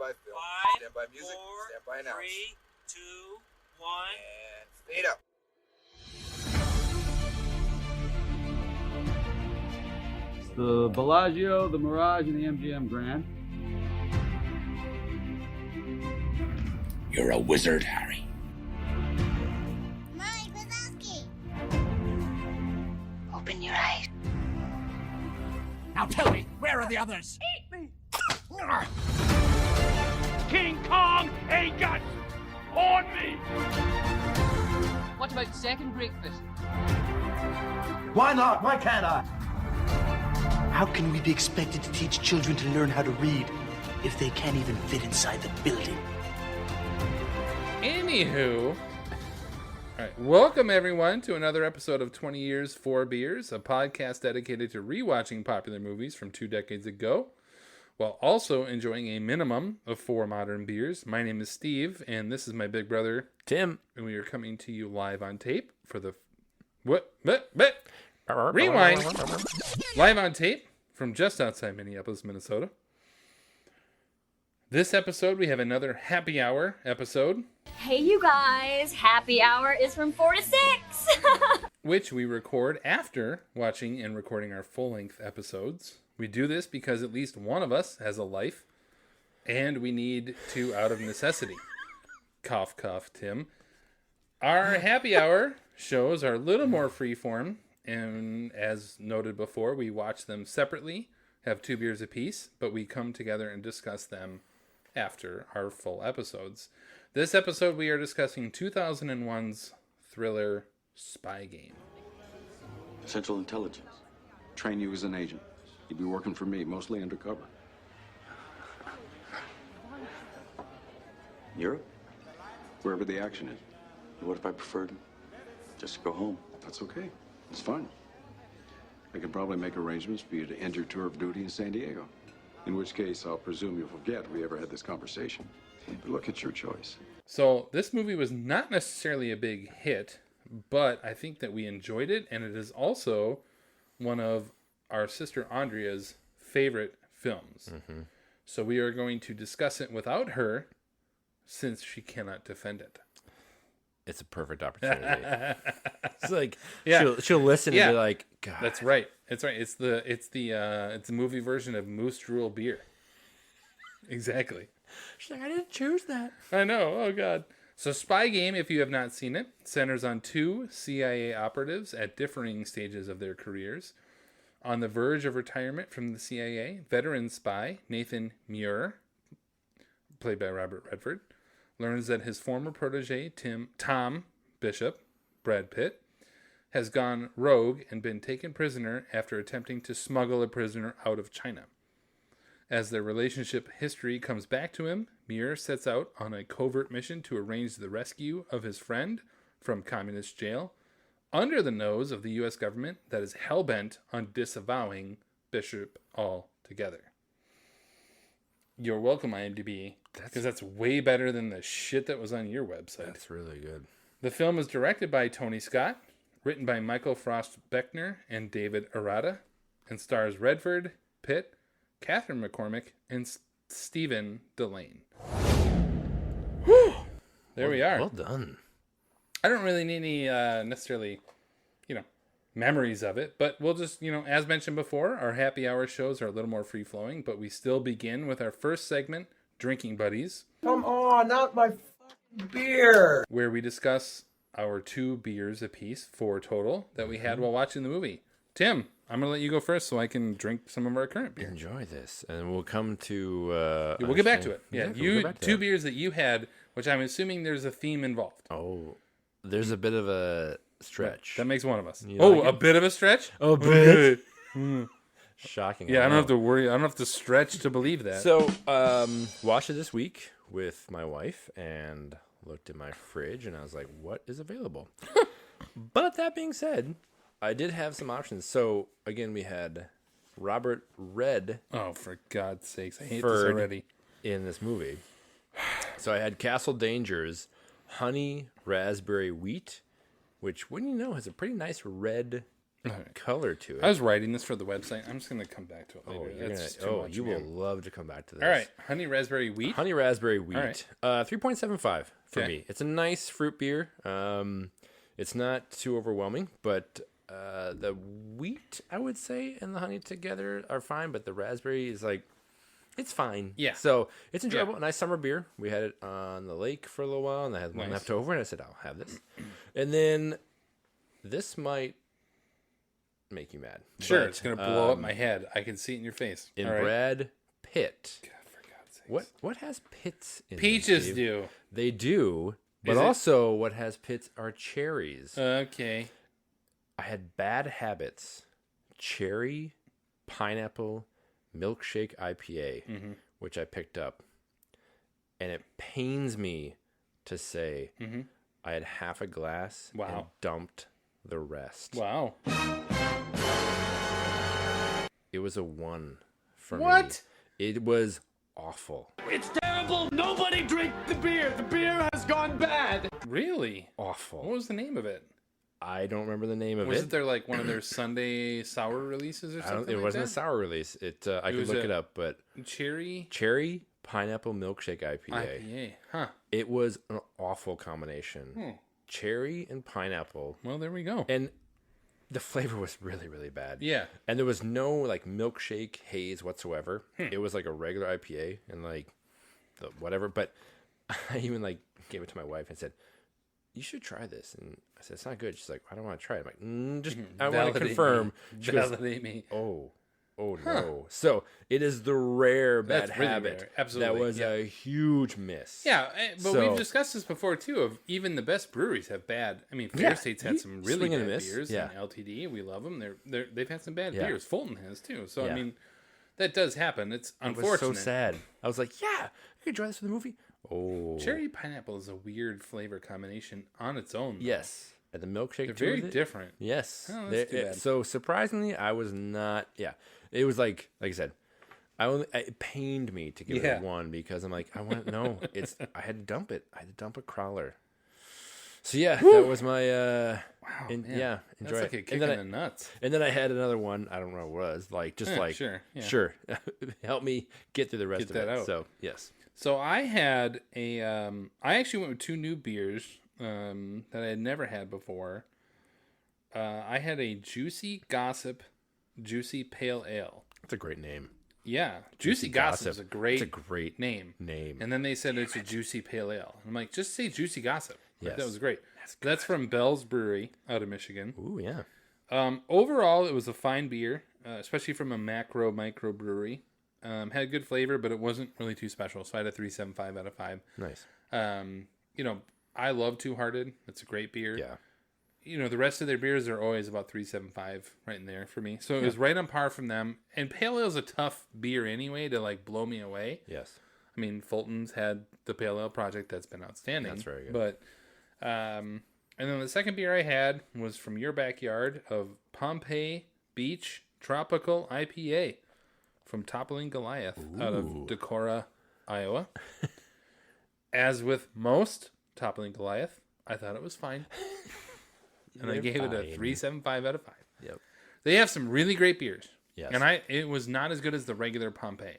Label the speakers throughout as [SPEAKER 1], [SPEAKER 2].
[SPEAKER 1] by film.
[SPEAKER 2] 5,
[SPEAKER 1] Stand by music.
[SPEAKER 2] 4,
[SPEAKER 1] Stand by announce.
[SPEAKER 2] 3, 2, 1.
[SPEAKER 1] And fade up.
[SPEAKER 3] It's the Bellagio, the Mirage, and the MGM Grand.
[SPEAKER 4] You're a wizard, Harry.
[SPEAKER 5] Mike Wazowski.
[SPEAKER 6] Open your eyes.
[SPEAKER 4] Now tell me, where are the others?
[SPEAKER 6] Eat me!
[SPEAKER 7] King Kong ain't got on me!
[SPEAKER 8] What about second breakfast?
[SPEAKER 9] Why not? Why can't I?
[SPEAKER 10] How can we be expected to teach children to learn how to read if they can't even fit inside the building?
[SPEAKER 11] Anywho, all right, welcome everyone to another episode of 20 Years, 4 Beers, a podcast dedicated to rewatching popular movies from 2 decades ago, while also enjoying a minimum of 4 modern beers. My name is Steve, and this is my big brother,
[SPEAKER 12] Tim.
[SPEAKER 11] And we are coming to you live on tape for the... Rewind! Live on tape from just outside Minneapolis, Minnesota. This episode, we have another happy hour episode.
[SPEAKER 13] Hey, you guys. Happy hour is from 4 to 6.
[SPEAKER 11] Which we record after watching and recording our full-length episodes. We do this because at least one of us has a life, and we need to out of necessity. Cough, cough, Tim. Our happy hour shows are a little more freeform, and as noted before, we watch them separately, have 2 beers apiece, but we come together and discuss them after our full episodes. This episode, we are discussing 2001's thriller Spy Game.
[SPEAKER 14] Central Intelligence. Train you as an agent. You'd be working for me, mostly undercover. Europe? Wherever the action is. What if I preferred just to go home? That's okay. It's fine. I can probably make arrangements for you to end your tour of duty in San Diego. In which case, I'll presume you'll forget we ever had this conversation. But look, it's your choice.
[SPEAKER 11] So, this movie was not necessarily a big hit, but I think that we enjoyed it, and it is also one of our sister Andrea's favorite films. Mm-hmm. So we are going to discuss it without her, since she cannot defend it.
[SPEAKER 12] It's a perfect opportunity. It's like,
[SPEAKER 11] yeah.
[SPEAKER 12] she'll listen and be like, God.
[SPEAKER 11] That's right. It's right. It's the movie version of Moose Drool beer. Exactly.
[SPEAKER 12] She's like, I didn't choose that.
[SPEAKER 11] I know. Oh, God. So Spy Game, if you have not seen it, centers on 2 CIA operatives at differing stages of their careers. On the verge of retirement from the CIA, veteran spy Nathan Muir, played by Robert Redford, learns that his former protege, Tom Bishop, Brad Pitt, has gone rogue and been taken prisoner after attempting to smuggle a prisoner out of China. As their relationship history comes back to him, Muir sets out on a covert mission to arrange the rescue of his friend from communist jail, under the nose of the U.S. government that is hell-bent on disavowing Bishop altogether. You're welcome, IMDb, because that's way better than the shit that was on your website.
[SPEAKER 12] That's really good.
[SPEAKER 11] The film is directed by Tony Scott, written by Michael Frost Beckner and David Arata, and stars Redford, Pitt, Catherine McCormick, and Stephen Delane. Whew! There we are.
[SPEAKER 12] Well done.
[SPEAKER 11] I don't really need any necessarily, memories of it, but we'll just, as mentioned before, our happy hour shows are a little more free-flowing, but we still begin with our first segment, Drinking Buddies.
[SPEAKER 9] Come on, not my fucking beer.
[SPEAKER 11] Where we discuss our 2 beers apiece, 4 total, that we had while watching the movie. Tim, I'm going to let you go first so I can drink some of our current beer.
[SPEAKER 12] Enjoy this, and we'll come to...
[SPEAKER 11] we'll get back to it. Yeah,
[SPEAKER 12] we'll get back to
[SPEAKER 11] 2
[SPEAKER 12] that.
[SPEAKER 11] beers that you had, which I'm assuming there's a theme involved.
[SPEAKER 12] Oh, there's a bit of a stretch.
[SPEAKER 11] That makes one of us.
[SPEAKER 12] You
[SPEAKER 11] Oh,
[SPEAKER 12] like
[SPEAKER 11] a
[SPEAKER 12] it?
[SPEAKER 11] bit of a stretch?
[SPEAKER 12] A bit? Shocking.
[SPEAKER 11] Yeah, I don't have to worry. I don't have to stretch to believe that.
[SPEAKER 12] So, watched it this week with my wife and looked at my fridge and I was like, what is available? But that being said, I did have some options. So, again, we had Robert Red.
[SPEAKER 11] Oh, for God's sakes. I hate this already.
[SPEAKER 12] In this movie. So I had Castle Danger's Honey Raspberry Wheat, which, wouldn't you know, has a pretty nice red color to it.
[SPEAKER 11] I was writing this for the website. I'm just going to come back to it later.
[SPEAKER 12] Oh,
[SPEAKER 11] That's too much,
[SPEAKER 12] you will
[SPEAKER 11] man.
[SPEAKER 12] love to come back to this.
[SPEAKER 11] All right. Honey raspberry wheat.
[SPEAKER 12] Honey raspberry wheat.
[SPEAKER 11] All right.
[SPEAKER 12] 3.75 for
[SPEAKER 11] Okay.
[SPEAKER 12] me. It's a nice fruit beer. It's not too overwhelming, but the wheat, I would say, and the honey together are fine, but the raspberry is like, it's fine.
[SPEAKER 11] Yeah.
[SPEAKER 12] So it's enjoyable. Nice summer beer. We had it on the lake for a little while, and I had one
[SPEAKER 11] Nice.
[SPEAKER 12] left over, and I said, I'll have this. And then this might make you mad.
[SPEAKER 11] Sure,
[SPEAKER 12] but,
[SPEAKER 11] it's going to blow up my head. I can see it in your face.
[SPEAKER 12] In
[SPEAKER 11] All right.
[SPEAKER 12] Brad Pitt.
[SPEAKER 11] God, for God's sakes.
[SPEAKER 12] What has pits in them,
[SPEAKER 11] Peaches
[SPEAKER 12] Steve?
[SPEAKER 11] do.
[SPEAKER 12] They do, but
[SPEAKER 11] Is it?
[SPEAKER 12] also what has pits are cherries.
[SPEAKER 11] Okay.
[SPEAKER 12] I had Bad Habits, cherry, pineapple, milkshake IPA,
[SPEAKER 11] Mm-hmm.
[SPEAKER 12] which I picked up. And it pains me to say I had half a glass and
[SPEAKER 11] Wow.
[SPEAKER 12] dumped the rest.
[SPEAKER 11] Wow.
[SPEAKER 12] It was a 1 for me.
[SPEAKER 11] What?
[SPEAKER 12] It was awful.
[SPEAKER 7] It's terrible. Nobody drink the beer. The beer has gone bad.
[SPEAKER 11] Really?
[SPEAKER 12] Awful.
[SPEAKER 11] What was the name of it?
[SPEAKER 12] I don't remember the name of
[SPEAKER 11] Was
[SPEAKER 12] it.
[SPEAKER 11] it their like one of their Sunday sour releases or
[SPEAKER 12] I
[SPEAKER 11] something?
[SPEAKER 12] don't, it
[SPEAKER 11] like
[SPEAKER 12] wasn't
[SPEAKER 11] that?
[SPEAKER 12] a sour release. I could
[SPEAKER 11] was
[SPEAKER 12] look
[SPEAKER 11] a-
[SPEAKER 12] it up, but
[SPEAKER 11] Cherry
[SPEAKER 12] cherry pineapple milkshake IPA.
[SPEAKER 11] IPA. Huh.
[SPEAKER 12] It was an awful combination. Cherry and pineapple,
[SPEAKER 11] Well, there we go.
[SPEAKER 12] and the flavor was really, really bad.
[SPEAKER 11] Yeah.
[SPEAKER 12] And there was no like milkshake haze whatsoever. It was like a regular IPA and like the whatever. But I even like gave it to my wife and said, "You should try this." And I said, "It's not good." She's like, "I don't want to try it." I'm like, I want to
[SPEAKER 11] Validate
[SPEAKER 12] confirm.
[SPEAKER 11] me.
[SPEAKER 12] She goes,
[SPEAKER 11] Validate me.
[SPEAKER 12] Oh no. So it is the rare bad
[SPEAKER 11] That's really
[SPEAKER 12] habit.
[SPEAKER 11] rare. Absolutely,
[SPEAKER 12] That was
[SPEAKER 11] yeah.
[SPEAKER 12] a huge miss.
[SPEAKER 11] Yeah, but
[SPEAKER 12] So-
[SPEAKER 11] we've discussed this before too. Of even the best breweries have bad. I mean, Fair
[SPEAKER 12] Yeah,
[SPEAKER 11] State's had
[SPEAKER 12] you
[SPEAKER 11] some really
[SPEAKER 12] swing and
[SPEAKER 11] bad
[SPEAKER 12] a miss,
[SPEAKER 11] beers.
[SPEAKER 12] yeah.
[SPEAKER 11] And LTD, we love them. They've had some bad
[SPEAKER 12] Yeah.
[SPEAKER 11] beers. Fulton has too. So
[SPEAKER 12] Yeah.
[SPEAKER 11] I mean, that does happen. It's
[SPEAKER 12] It was
[SPEAKER 11] unfortunate.
[SPEAKER 12] so sad. I was like, yeah, I could try this for the movie. Oh.
[SPEAKER 11] Cherry pineapple is a weird flavor combination on its own. though.
[SPEAKER 12] Yes. And the milkshake
[SPEAKER 11] They're
[SPEAKER 12] too
[SPEAKER 11] very
[SPEAKER 12] with it?
[SPEAKER 11] different.
[SPEAKER 12] Yes.
[SPEAKER 11] Oh, that's too bad.
[SPEAKER 12] So surprisingly, I was not. Yeah. It was like I said, it pained me to give it
[SPEAKER 11] Yeah.
[SPEAKER 12] a 1 because I'm like, I want to know. I had to dump it. I had to dump a crawler. So yeah, that was my.
[SPEAKER 11] Wow,
[SPEAKER 12] and,
[SPEAKER 11] man.
[SPEAKER 12] yeah, enjoy
[SPEAKER 11] That's like
[SPEAKER 12] it.
[SPEAKER 11] a kick
[SPEAKER 12] and
[SPEAKER 11] in
[SPEAKER 12] then
[SPEAKER 11] the nuts.
[SPEAKER 12] And then I had another one. I don't know what it was. Like just
[SPEAKER 11] Yeah,
[SPEAKER 12] like
[SPEAKER 11] sure, yeah.
[SPEAKER 12] sure, help me get through the rest
[SPEAKER 11] Get
[SPEAKER 12] of
[SPEAKER 11] that
[SPEAKER 12] it.
[SPEAKER 11] out.
[SPEAKER 12] So yes.
[SPEAKER 11] So I had a. I actually went with 2 new beers that I had never had before. I had a Juicy Gossip Juicy Pale Ale.
[SPEAKER 12] That's a great name.
[SPEAKER 11] Yeah, Juicy Gossip is a great,
[SPEAKER 12] It's a great
[SPEAKER 11] name.
[SPEAKER 12] name.
[SPEAKER 11] And then they said it's a Juicy Pale Ale. I'm like, just say Juicy Gossip. Like,
[SPEAKER 12] Yes.
[SPEAKER 11] that was great. That's from Bell's Brewery out of Michigan.
[SPEAKER 12] Ooh yeah.
[SPEAKER 11] Overall, it was a fine beer, especially from a micro brewery. Had a good flavor, but it wasn't really too special. So I had a 3.75 out of 5.
[SPEAKER 12] Nice.
[SPEAKER 11] I love Two Hearted. It's a great beer.
[SPEAKER 12] Yeah.
[SPEAKER 11] The rest of their beers are always about 3.75 right in there for me. So it was right on par from them. And Pale Ale is a tough beer anyway to like blow me away.
[SPEAKER 12] Yes.
[SPEAKER 11] I mean, Fulton's had the Pale Ale Project that's been outstanding.
[SPEAKER 12] That's very good.
[SPEAKER 11] But, and then the second beer I had was from your backyard of Pompeii Beach Tropical IPA from Toppling Goliath out of Decorah, Iowa. As with most Toppling Goliath, I thought it was fine. And I gave it a 3.75 out of 5.
[SPEAKER 12] Yep.
[SPEAKER 11] They have some really great beers.
[SPEAKER 12] Yes.
[SPEAKER 11] And it was not as good as the regular Pompeii,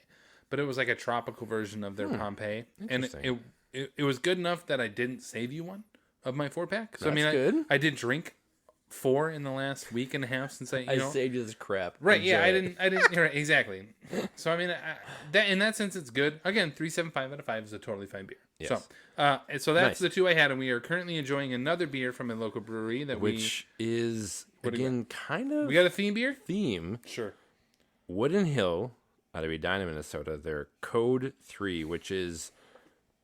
[SPEAKER 11] but it was like a tropical version of their Pompeii. And
[SPEAKER 12] Interesting.
[SPEAKER 11] it was good enough that I didn't save you one of my 4-pack. So
[SPEAKER 12] That's
[SPEAKER 11] I mean,
[SPEAKER 12] good.
[SPEAKER 11] I did drink 4 in the last week and a half since I
[SPEAKER 12] saved you this crap.
[SPEAKER 11] Right, yeah,
[SPEAKER 12] Enjoy it.
[SPEAKER 11] I didn't right, exactly. So I mean, that in that sense, it's good. Again, 3.75 out of 5 is a totally fine beer.
[SPEAKER 12] Yes.
[SPEAKER 11] So that's
[SPEAKER 12] Nice.
[SPEAKER 11] the 2 I had, and we are currently enjoying another beer from a local brewery that
[SPEAKER 12] Which is
[SPEAKER 11] What do you
[SPEAKER 12] again kind of
[SPEAKER 11] we got a theme beer.
[SPEAKER 12] theme.
[SPEAKER 11] Sure.
[SPEAKER 12] Wooden Hill out of Edina, Minnesota. Their Code 3, which is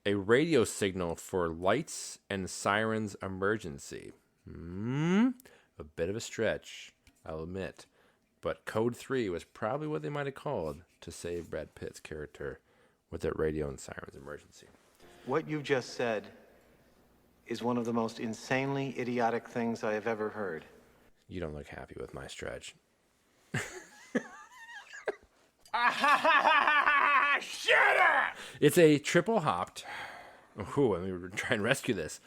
[SPEAKER 12] a radio signal for lights and sirens emergency. A bit of a stretch, I'll admit. But Code 3 was probably what they might have called to save Brad Pitt's character with that radio and sirens emergency.
[SPEAKER 1] What you just said is one of the most insanely idiotic things I have ever heard.
[SPEAKER 12] You don't look happy with my stretch.
[SPEAKER 7] Shut up!
[SPEAKER 12] It's a triple hopped. Ooh, I mean, we're trying to rescue this.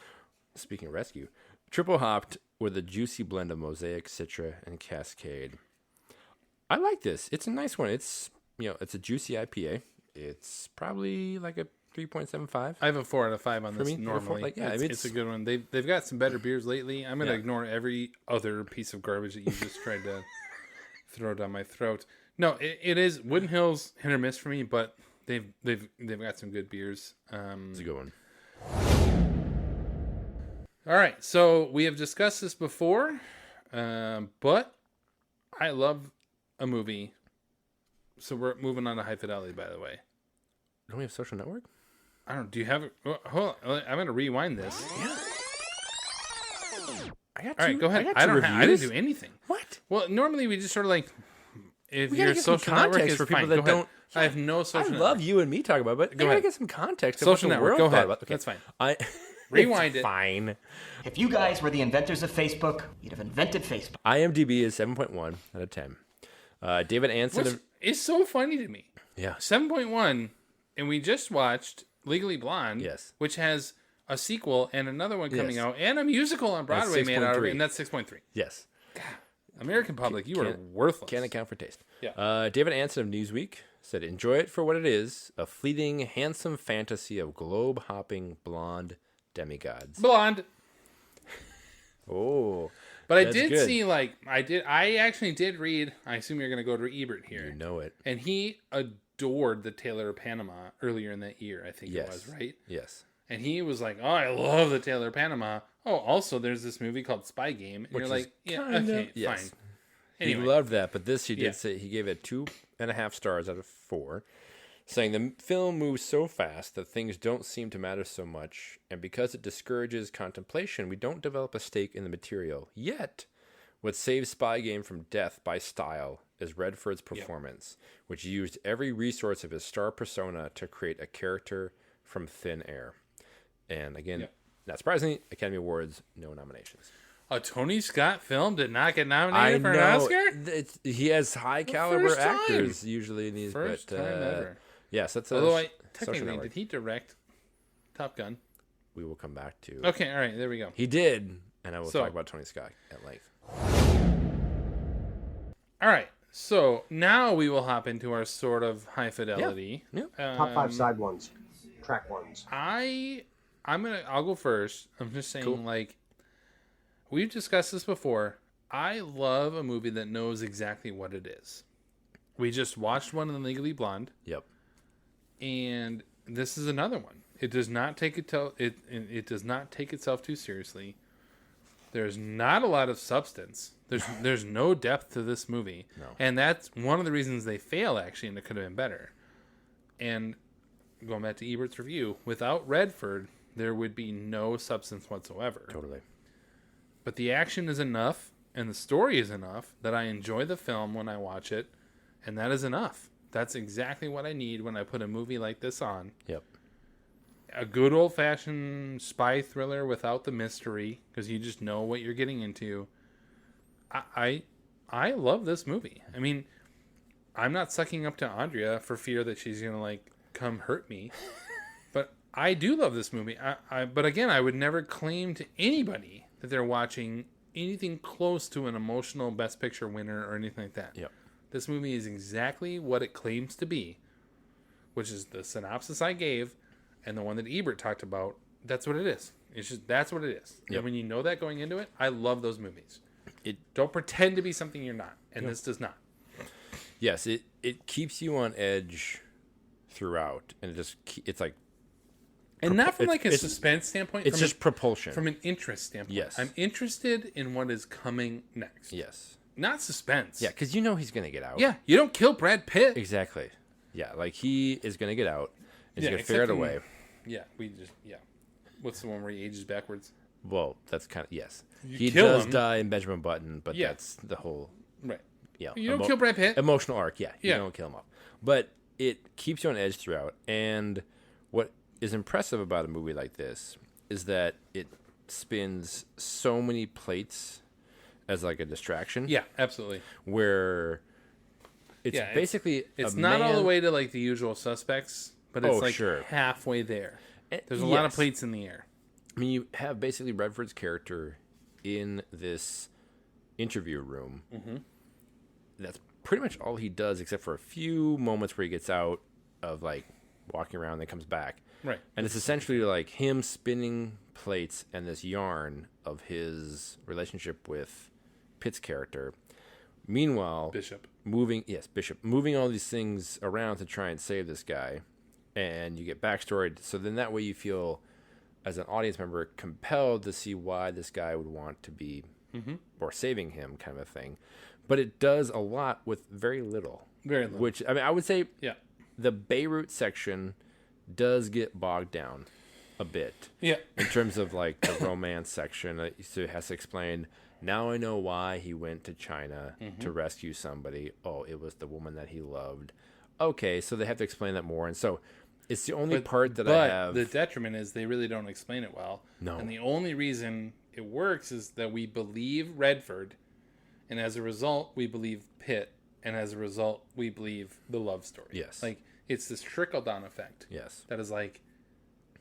[SPEAKER 12] Speaking of rescue, triple hopped with a juicy blend of Mosaic, Citra, and Cascade. I like this. It's a nice one. It's it's a juicy IPA. It's probably like a 3.75.
[SPEAKER 11] I have a 4 out of 5 on this
[SPEAKER 12] me,
[SPEAKER 11] normally.
[SPEAKER 12] yeah,
[SPEAKER 11] It's a good one. They've got some better beers lately. I'm gonna ignore every other piece of garbage that you just tried to throw down my throat. No, it is Wooden Hills hit or miss for me, but they've got some good beers.
[SPEAKER 12] It's a good one.
[SPEAKER 11] All right, so we have discussed this before, but I love a movie. So we're moving on to High Fidelity, by the way.
[SPEAKER 12] Don't we have Social Network?
[SPEAKER 11] I don't. Do you have it? Hold on, I'm gonna rewind this.
[SPEAKER 12] Yeah. I got
[SPEAKER 11] All right, go ahead.
[SPEAKER 12] I
[SPEAKER 11] didn't do anything.
[SPEAKER 12] What?
[SPEAKER 11] Well, normally we just sort of like, if
[SPEAKER 12] We gotta
[SPEAKER 11] your
[SPEAKER 12] get some
[SPEAKER 11] social network
[SPEAKER 12] context
[SPEAKER 11] is
[SPEAKER 12] for people
[SPEAKER 11] fine,
[SPEAKER 12] that
[SPEAKER 11] go ahead.
[SPEAKER 12] don't.
[SPEAKER 11] I have no social
[SPEAKER 12] I
[SPEAKER 11] network.
[SPEAKER 12] love you and me talking about it, but
[SPEAKER 11] Go
[SPEAKER 12] I gotta
[SPEAKER 11] ahead.
[SPEAKER 12] get some context.
[SPEAKER 11] Social
[SPEAKER 12] of what the
[SPEAKER 11] network,
[SPEAKER 12] world
[SPEAKER 11] go
[SPEAKER 12] thought
[SPEAKER 11] ahead.
[SPEAKER 12] about. Okay.
[SPEAKER 11] That's fine.
[SPEAKER 12] I
[SPEAKER 11] Rewind
[SPEAKER 12] it's
[SPEAKER 11] it.
[SPEAKER 12] Fine.
[SPEAKER 10] If you guys were the inventors of Facebook, you'd have invented Facebook.
[SPEAKER 12] IMDb is 7.1 out of 10. David Anson.
[SPEAKER 11] Which is so funny to me.
[SPEAKER 12] Yeah.
[SPEAKER 11] 7.1, and we just watched Legally Blonde,
[SPEAKER 12] Yes.
[SPEAKER 11] which has a sequel and another one coming
[SPEAKER 12] Yes.
[SPEAKER 11] out, and a musical on Broadway made out of it,
[SPEAKER 12] 6.3.
[SPEAKER 11] and that's 6.3.
[SPEAKER 12] Yes.
[SPEAKER 11] American public, you are worthless.
[SPEAKER 12] Can't account for taste.
[SPEAKER 11] Yeah.
[SPEAKER 12] David Anson of Newsweek said, "Enjoy it for what it is: a fleeting, handsome fantasy of globe-hopping blonde demigods."
[SPEAKER 11] Blonde.
[SPEAKER 12] Oh,
[SPEAKER 11] But I
[SPEAKER 12] that's
[SPEAKER 11] did
[SPEAKER 12] good.
[SPEAKER 11] see, I actually did read, I assume you're going to go to Ebert here.
[SPEAKER 12] You know it.
[SPEAKER 11] And he adored the Taylor of Panama earlier in that year, I think
[SPEAKER 12] Yes.
[SPEAKER 11] it was, right?
[SPEAKER 12] Yes.
[SPEAKER 11] And he was like, "Oh, I love the Taylor of Panama. Oh, also, there's this movie called Spy Game." And
[SPEAKER 12] Which
[SPEAKER 11] you're
[SPEAKER 12] is
[SPEAKER 11] like, "Yeah,
[SPEAKER 12] kinda-
[SPEAKER 11] okay,
[SPEAKER 12] yes.
[SPEAKER 11] fine." Anyway,
[SPEAKER 12] He loved that, but this he did
[SPEAKER 11] Yeah.
[SPEAKER 12] say he gave it 2.5 stars out of 4, saying the film moves so fast that things don't seem to matter so much, and because it discourages contemplation, we don't develop a stake in the material. Yet, what saves Spy Game from death by style is Redford's performance, which used every resource of his star persona to create a character from thin air. And again, not surprisingly, Academy Awards, no nominations.
[SPEAKER 11] a Tony Scott film did not get
[SPEAKER 12] I
[SPEAKER 11] nominated for an
[SPEAKER 12] know
[SPEAKER 11] Oscar?
[SPEAKER 12] he has high caliber
[SPEAKER 11] first time.
[SPEAKER 12] actors usually in these.
[SPEAKER 11] First
[SPEAKER 12] but,
[SPEAKER 11] time ever.
[SPEAKER 12] Yes, that's a
[SPEAKER 11] Although,
[SPEAKER 12] social
[SPEAKER 11] technically,
[SPEAKER 12] network.
[SPEAKER 11] did he direct Top Gun?
[SPEAKER 12] We will come back to.
[SPEAKER 11] Okay, all right, there we go.
[SPEAKER 12] He did, and I will
[SPEAKER 11] So-
[SPEAKER 12] talk about Tony Scott at length.
[SPEAKER 11] All right, so now we will hop into our sort of high fidelity.
[SPEAKER 12] Yeah.
[SPEAKER 9] Top 5 side ones, track ones.
[SPEAKER 11] I'll go first. I'm just saying, like, we've discussed this before. I love a movie that knows exactly what it is. We just watched one in Legally Blonde.
[SPEAKER 12] Yep.
[SPEAKER 11] And this is another one. It does not take it does not take itself too seriously. There's not a lot of substance. There's no depth to this movie.
[SPEAKER 12] No.
[SPEAKER 11] And that's one of the reasons they fail, actually, and it could have been better. And going back to Ebert's review, without Redford, there would be no substance whatsoever.
[SPEAKER 12] Totally.
[SPEAKER 11] But the action is enough, and the story is enough, that I enjoy the film when I watch it, and that is enough. That's exactly what I need when I put a movie like this on.
[SPEAKER 12] Yep.
[SPEAKER 11] A good old-fashioned spy thriller without the mystery, because you just know what you're getting into. I love this movie. I mean, I'm not sucking up to Andrea for fear that she's going to, like, come hurt me. But I do love this movie. But again, I would never claim to anybody that they're watching anything close to an emotional Best Picture winner or anything like that.
[SPEAKER 12] Yep.
[SPEAKER 11] This movie is exactly what it claims to be, which is the synopsis I gave and the one that Ebert talked about. That's what it is. It's just, that's what it is.
[SPEAKER 12] Yep.
[SPEAKER 11] And when you know that going into it, I love those movies. Don't pretend to be something you're not, and this does not.
[SPEAKER 12] Yes, it keeps you on edge throughout, and it's like,
[SPEAKER 11] and not from like a
[SPEAKER 12] it's-
[SPEAKER 11] suspense standpoint.
[SPEAKER 12] It's
[SPEAKER 11] from
[SPEAKER 12] just propulsion.
[SPEAKER 11] From an interest standpoint.
[SPEAKER 12] Yes.
[SPEAKER 11] I'm interested in what is coming next.
[SPEAKER 12] Yes.
[SPEAKER 11] Not suspense.
[SPEAKER 12] Yeah, because you know he's going to get out.
[SPEAKER 11] Yeah, you don't kill Brad Pitt.
[SPEAKER 12] Exactly. Yeah, like he is going to get out. And he's going to
[SPEAKER 11] except
[SPEAKER 12] figure it
[SPEAKER 11] in-
[SPEAKER 12] away.
[SPEAKER 11] Yeah. What's the one where he ages backwards?
[SPEAKER 12] Well, that's kind of, yes.
[SPEAKER 11] You
[SPEAKER 12] He
[SPEAKER 11] kill
[SPEAKER 12] does
[SPEAKER 11] him.
[SPEAKER 12] die in Benjamin Button, but
[SPEAKER 11] Yeah.
[SPEAKER 12] that's the whole,
[SPEAKER 11] Right.
[SPEAKER 12] yeah.
[SPEAKER 11] You don't kill Brad Pitt.
[SPEAKER 12] Emotional arc, yeah. You
[SPEAKER 11] Yeah.
[SPEAKER 12] don't kill him off. But it keeps you on edge throughout. And what is impressive about a movie like this is that it spins so many plates as like a distraction.
[SPEAKER 11] Yeah, absolutely.
[SPEAKER 12] Where it's
[SPEAKER 11] Yeah,
[SPEAKER 12] basically
[SPEAKER 11] It's
[SPEAKER 12] a
[SPEAKER 11] not all the
[SPEAKER 12] man-
[SPEAKER 11] way to like The Usual Suspects, but it's
[SPEAKER 12] Oh,
[SPEAKER 11] like
[SPEAKER 12] sure.
[SPEAKER 11] halfway there. There's a lot of
[SPEAKER 12] yes.
[SPEAKER 11] plates in the air.
[SPEAKER 12] I mean, you have basically Redford's character in this interview room. That's pretty much all he does, except for a few moments where he gets out of like walking around and then comes back.
[SPEAKER 11] Right.
[SPEAKER 12] And it's essentially like him spinning plates and this yarn of his relationship with Pitt's character. Meanwhile,
[SPEAKER 11] Bishop
[SPEAKER 12] moving all these things around to try and save this guy, and you get backstory. So then that way you feel, as an audience member, compelled to see why this guy would want to be or saving him, kind of a thing. But it does a lot with very little.
[SPEAKER 11] Very little.
[SPEAKER 12] Which, I mean, I would say
[SPEAKER 11] Yeah.
[SPEAKER 12] the Beirut section does get bogged down a bit.
[SPEAKER 11] Yeah.
[SPEAKER 12] In terms of like the romance section, so it has to explain, now I know why he went to China to rescue somebody. Oh, it was the woman that he loved. Okay, so they have to explain that more. And so it's the only part that I have.
[SPEAKER 11] The detriment is they really don't explain it well.
[SPEAKER 12] No.
[SPEAKER 11] And the only reason it works is that we believe Redford, and as a result, we believe Pitt, and as a result, we believe the love story.
[SPEAKER 12] Yes.
[SPEAKER 11] Like, it's this trickle-down effect.
[SPEAKER 12] Yes.
[SPEAKER 11] That is like,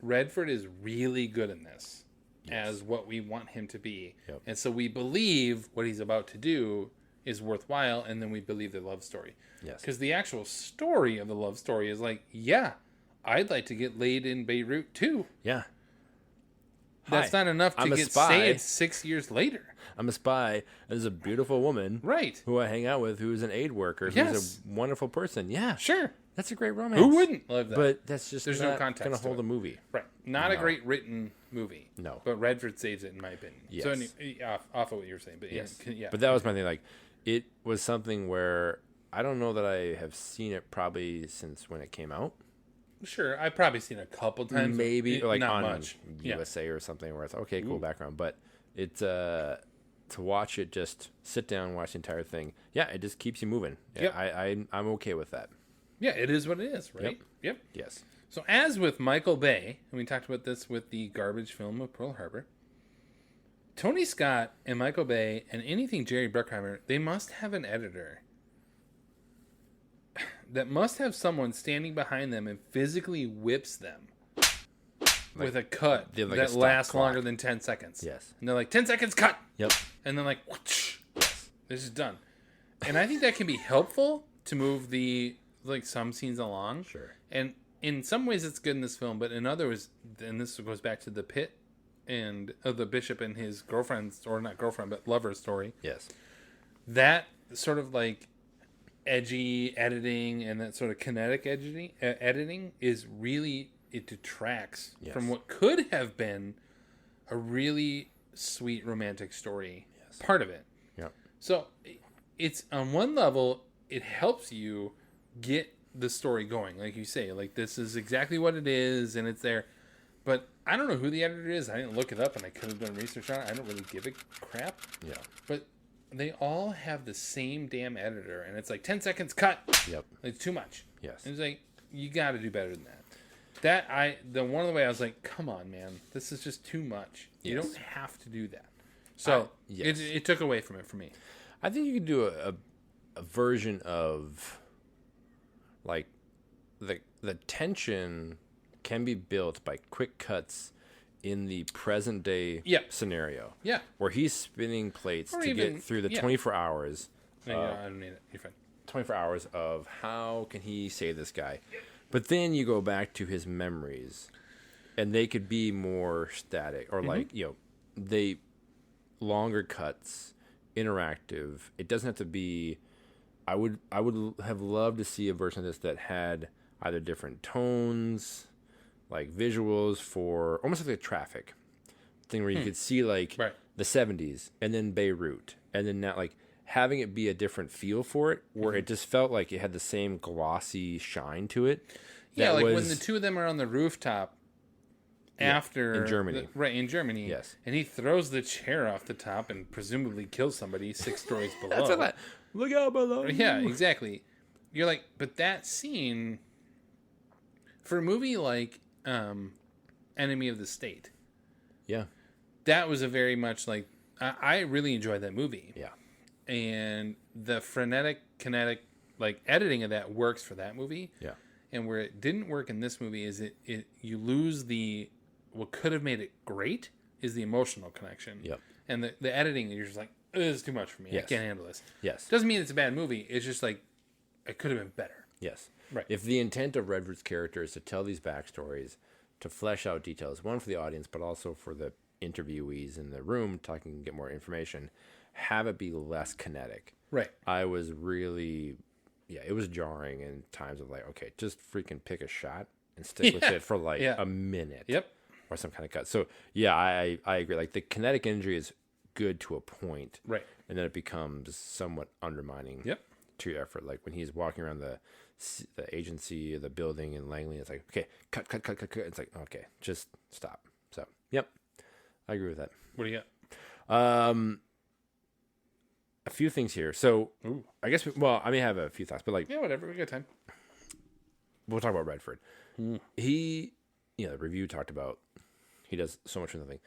[SPEAKER 11] Redford is really good in this as what we want him to be.
[SPEAKER 12] Yep.
[SPEAKER 11] And so we believe what he's about to do is worthwhile, and then we believe the love story.
[SPEAKER 12] Yes.
[SPEAKER 11] Because the actual story of the love story is like, yeah, I'd like to get laid in Beirut too.
[SPEAKER 12] Yeah.
[SPEAKER 11] That's
[SPEAKER 12] Hi,
[SPEAKER 11] not enough to
[SPEAKER 12] I'm a
[SPEAKER 11] get
[SPEAKER 12] spy.
[SPEAKER 11] saved 6 years later.
[SPEAKER 12] I'm a spy, and there's a beautiful woman
[SPEAKER 11] Right.
[SPEAKER 12] who I hang out with who's an aid worker, who's
[SPEAKER 11] Yes.
[SPEAKER 12] a wonderful person. Yeah.
[SPEAKER 11] Sure.
[SPEAKER 12] That's a great romance.
[SPEAKER 11] Who wouldn't love that?
[SPEAKER 12] But that's just
[SPEAKER 11] There's
[SPEAKER 12] not
[SPEAKER 11] no context
[SPEAKER 12] going
[SPEAKER 11] to
[SPEAKER 12] to hold
[SPEAKER 11] it.
[SPEAKER 12] a movie.
[SPEAKER 11] Right. Not a
[SPEAKER 12] No.
[SPEAKER 11] great written movie.
[SPEAKER 12] No.
[SPEAKER 11] But Redford saves it, in my opinion.
[SPEAKER 12] Yes.
[SPEAKER 11] So anyway, off of what you were saying. But
[SPEAKER 12] Yes.
[SPEAKER 11] yeah.
[SPEAKER 12] But that was my thing. Like, it was something where I don't know that I have seen it probably since when it came out.
[SPEAKER 11] Sure. I've probably seen it a couple times.
[SPEAKER 12] Maybe
[SPEAKER 11] but
[SPEAKER 12] like
[SPEAKER 11] not
[SPEAKER 12] on
[SPEAKER 11] much. Yeah.
[SPEAKER 12] USA or something where it's okay, cool background. But it's to watch it, just sit down and watch the entire thing. Yeah, it just keeps you moving. Yeah,
[SPEAKER 11] Yep.
[SPEAKER 12] I'm okay with that.
[SPEAKER 11] Yeah, it is what it is, right? Yep.
[SPEAKER 12] Yes.
[SPEAKER 11] So as with Michael Bay, and we talked about this with the garbage film of Pearl Harbor, Tony Scott and Michael Bay and anything Jerry Bruckheimer, they must have an editor that must have someone standing behind them and physically whips them with a cut
[SPEAKER 12] like a
[SPEAKER 11] that
[SPEAKER 12] stop
[SPEAKER 11] lasts
[SPEAKER 12] clock.
[SPEAKER 11] longer than 10 seconds.
[SPEAKER 12] Yes.
[SPEAKER 11] And they're like, 10 seconds, cut!
[SPEAKER 12] Yep.
[SPEAKER 11] And then like, whoosh, this is done. And I think that can be helpful to move the like some scenes along.
[SPEAKER 12] Sure.
[SPEAKER 11] And in some ways it's good in this film, but in others, and this goes back to the Pitt and the Bishop and his girlfriend's, or not girlfriend, but lover story.
[SPEAKER 12] Yes.
[SPEAKER 11] That sort of like edgy editing and that sort of kinetic editing is really, it detracts from what could have been a really sweet romantic story. Part of it.
[SPEAKER 12] Yep.
[SPEAKER 11] So it's on one level, it helps you get the story going. Like you say, like this is exactly what it is and it's there. But I don't know who the editor is. I didn't look it up and I could have done research on it. I don't really give a crap.
[SPEAKER 12] Yeah.
[SPEAKER 11] But they all have the same damn editor and it's like 10 seconds cut.
[SPEAKER 12] Yep.
[SPEAKER 11] It's too much.
[SPEAKER 12] Yes.
[SPEAKER 11] And it's like, you got to do better than that. The one of the way I was like, come on, man, this is just too much. You
[SPEAKER 12] Yes.
[SPEAKER 11] don't have to do that. So
[SPEAKER 12] yes.
[SPEAKER 11] it took away from it for me.
[SPEAKER 12] I think you could do a version of like the tension can be built by quick cuts in the present day scenario.
[SPEAKER 11] Yeah.
[SPEAKER 12] Where he's spinning plates
[SPEAKER 11] Or
[SPEAKER 12] to
[SPEAKER 11] even-
[SPEAKER 12] get through the
[SPEAKER 11] yeah.
[SPEAKER 12] 24 hours.
[SPEAKER 11] No, I don't need it. You're fine.
[SPEAKER 12] 24 hours of how can he save this guy. But then you go back to his memories and they could be more static or like, they longer cuts, interactive. It doesn't have to be. I would have loved to see a version of this that had either different tones, like visuals for almost like a traffic thing where you could see like the 70s and then Beirut and then now like having it be a different feel for it where it just felt like it had the same glossy shine to it.
[SPEAKER 11] Yeah, like when the two of them are on the rooftop after
[SPEAKER 12] in Germany.
[SPEAKER 11] In Germany.
[SPEAKER 12] Yes.
[SPEAKER 11] And he throws the chair off the top and presumably kills somebody 6 stories below.
[SPEAKER 12] That's what look out below.
[SPEAKER 11] Yeah, exactly. You're like, but that scene for a movie like Enemy of the State.
[SPEAKER 12] Yeah.
[SPEAKER 11] That was a very much like I really enjoyed that movie.
[SPEAKER 12] Yeah.
[SPEAKER 11] And the frenetic, kinetic, like editing of that works for that movie.
[SPEAKER 12] Yeah.
[SPEAKER 11] And where it didn't work in this movie is it you lose the what could have made it great is the emotional connection.
[SPEAKER 12] Yep.
[SPEAKER 11] And the editing, you're just like, this is too much for me.
[SPEAKER 12] Yes.
[SPEAKER 11] I can't handle this.
[SPEAKER 12] Yes.
[SPEAKER 11] Doesn't mean it's a bad movie. It's just like, it could have been better.
[SPEAKER 12] Yes.
[SPEAKER 11] Right.
[SPEAKER 12] If the intent of Redford's character is to tell these backstories, to flesh out details, one for the audience, but also for the interviewees in the room talking and get more information, have it be less kinetic.
[SPEAKER 11] Right.
[SPEAKER 12] I was really, it was jarring in times of like, okay, just freaking pick a shot and stick with it for like a minute.
[SPEAKER 11] Yep.
[SPEAKER 12] Or some kind of cut. So yeah, I agree. Like the kinetic energy is good to a point.
[SPEAKER 11] Right.
[SPEAKER 12] And then it becomes somewhat undermining to your effort. Like when he's walking around the agency, the building in Langley, it's like, okay, cut. It's like, okay, just stop. So, yep. I agree with that.
[SPEAKER 11] What do you got?
[SPEAKER 12] A few things here. So, I guess, I may have a few thoughts, but like,
[SPEAKER 11] yeah, whatever. We got time.
[SPEAKER 12] We'll talk about Redford. He, the review talked about, he does so much of the thing.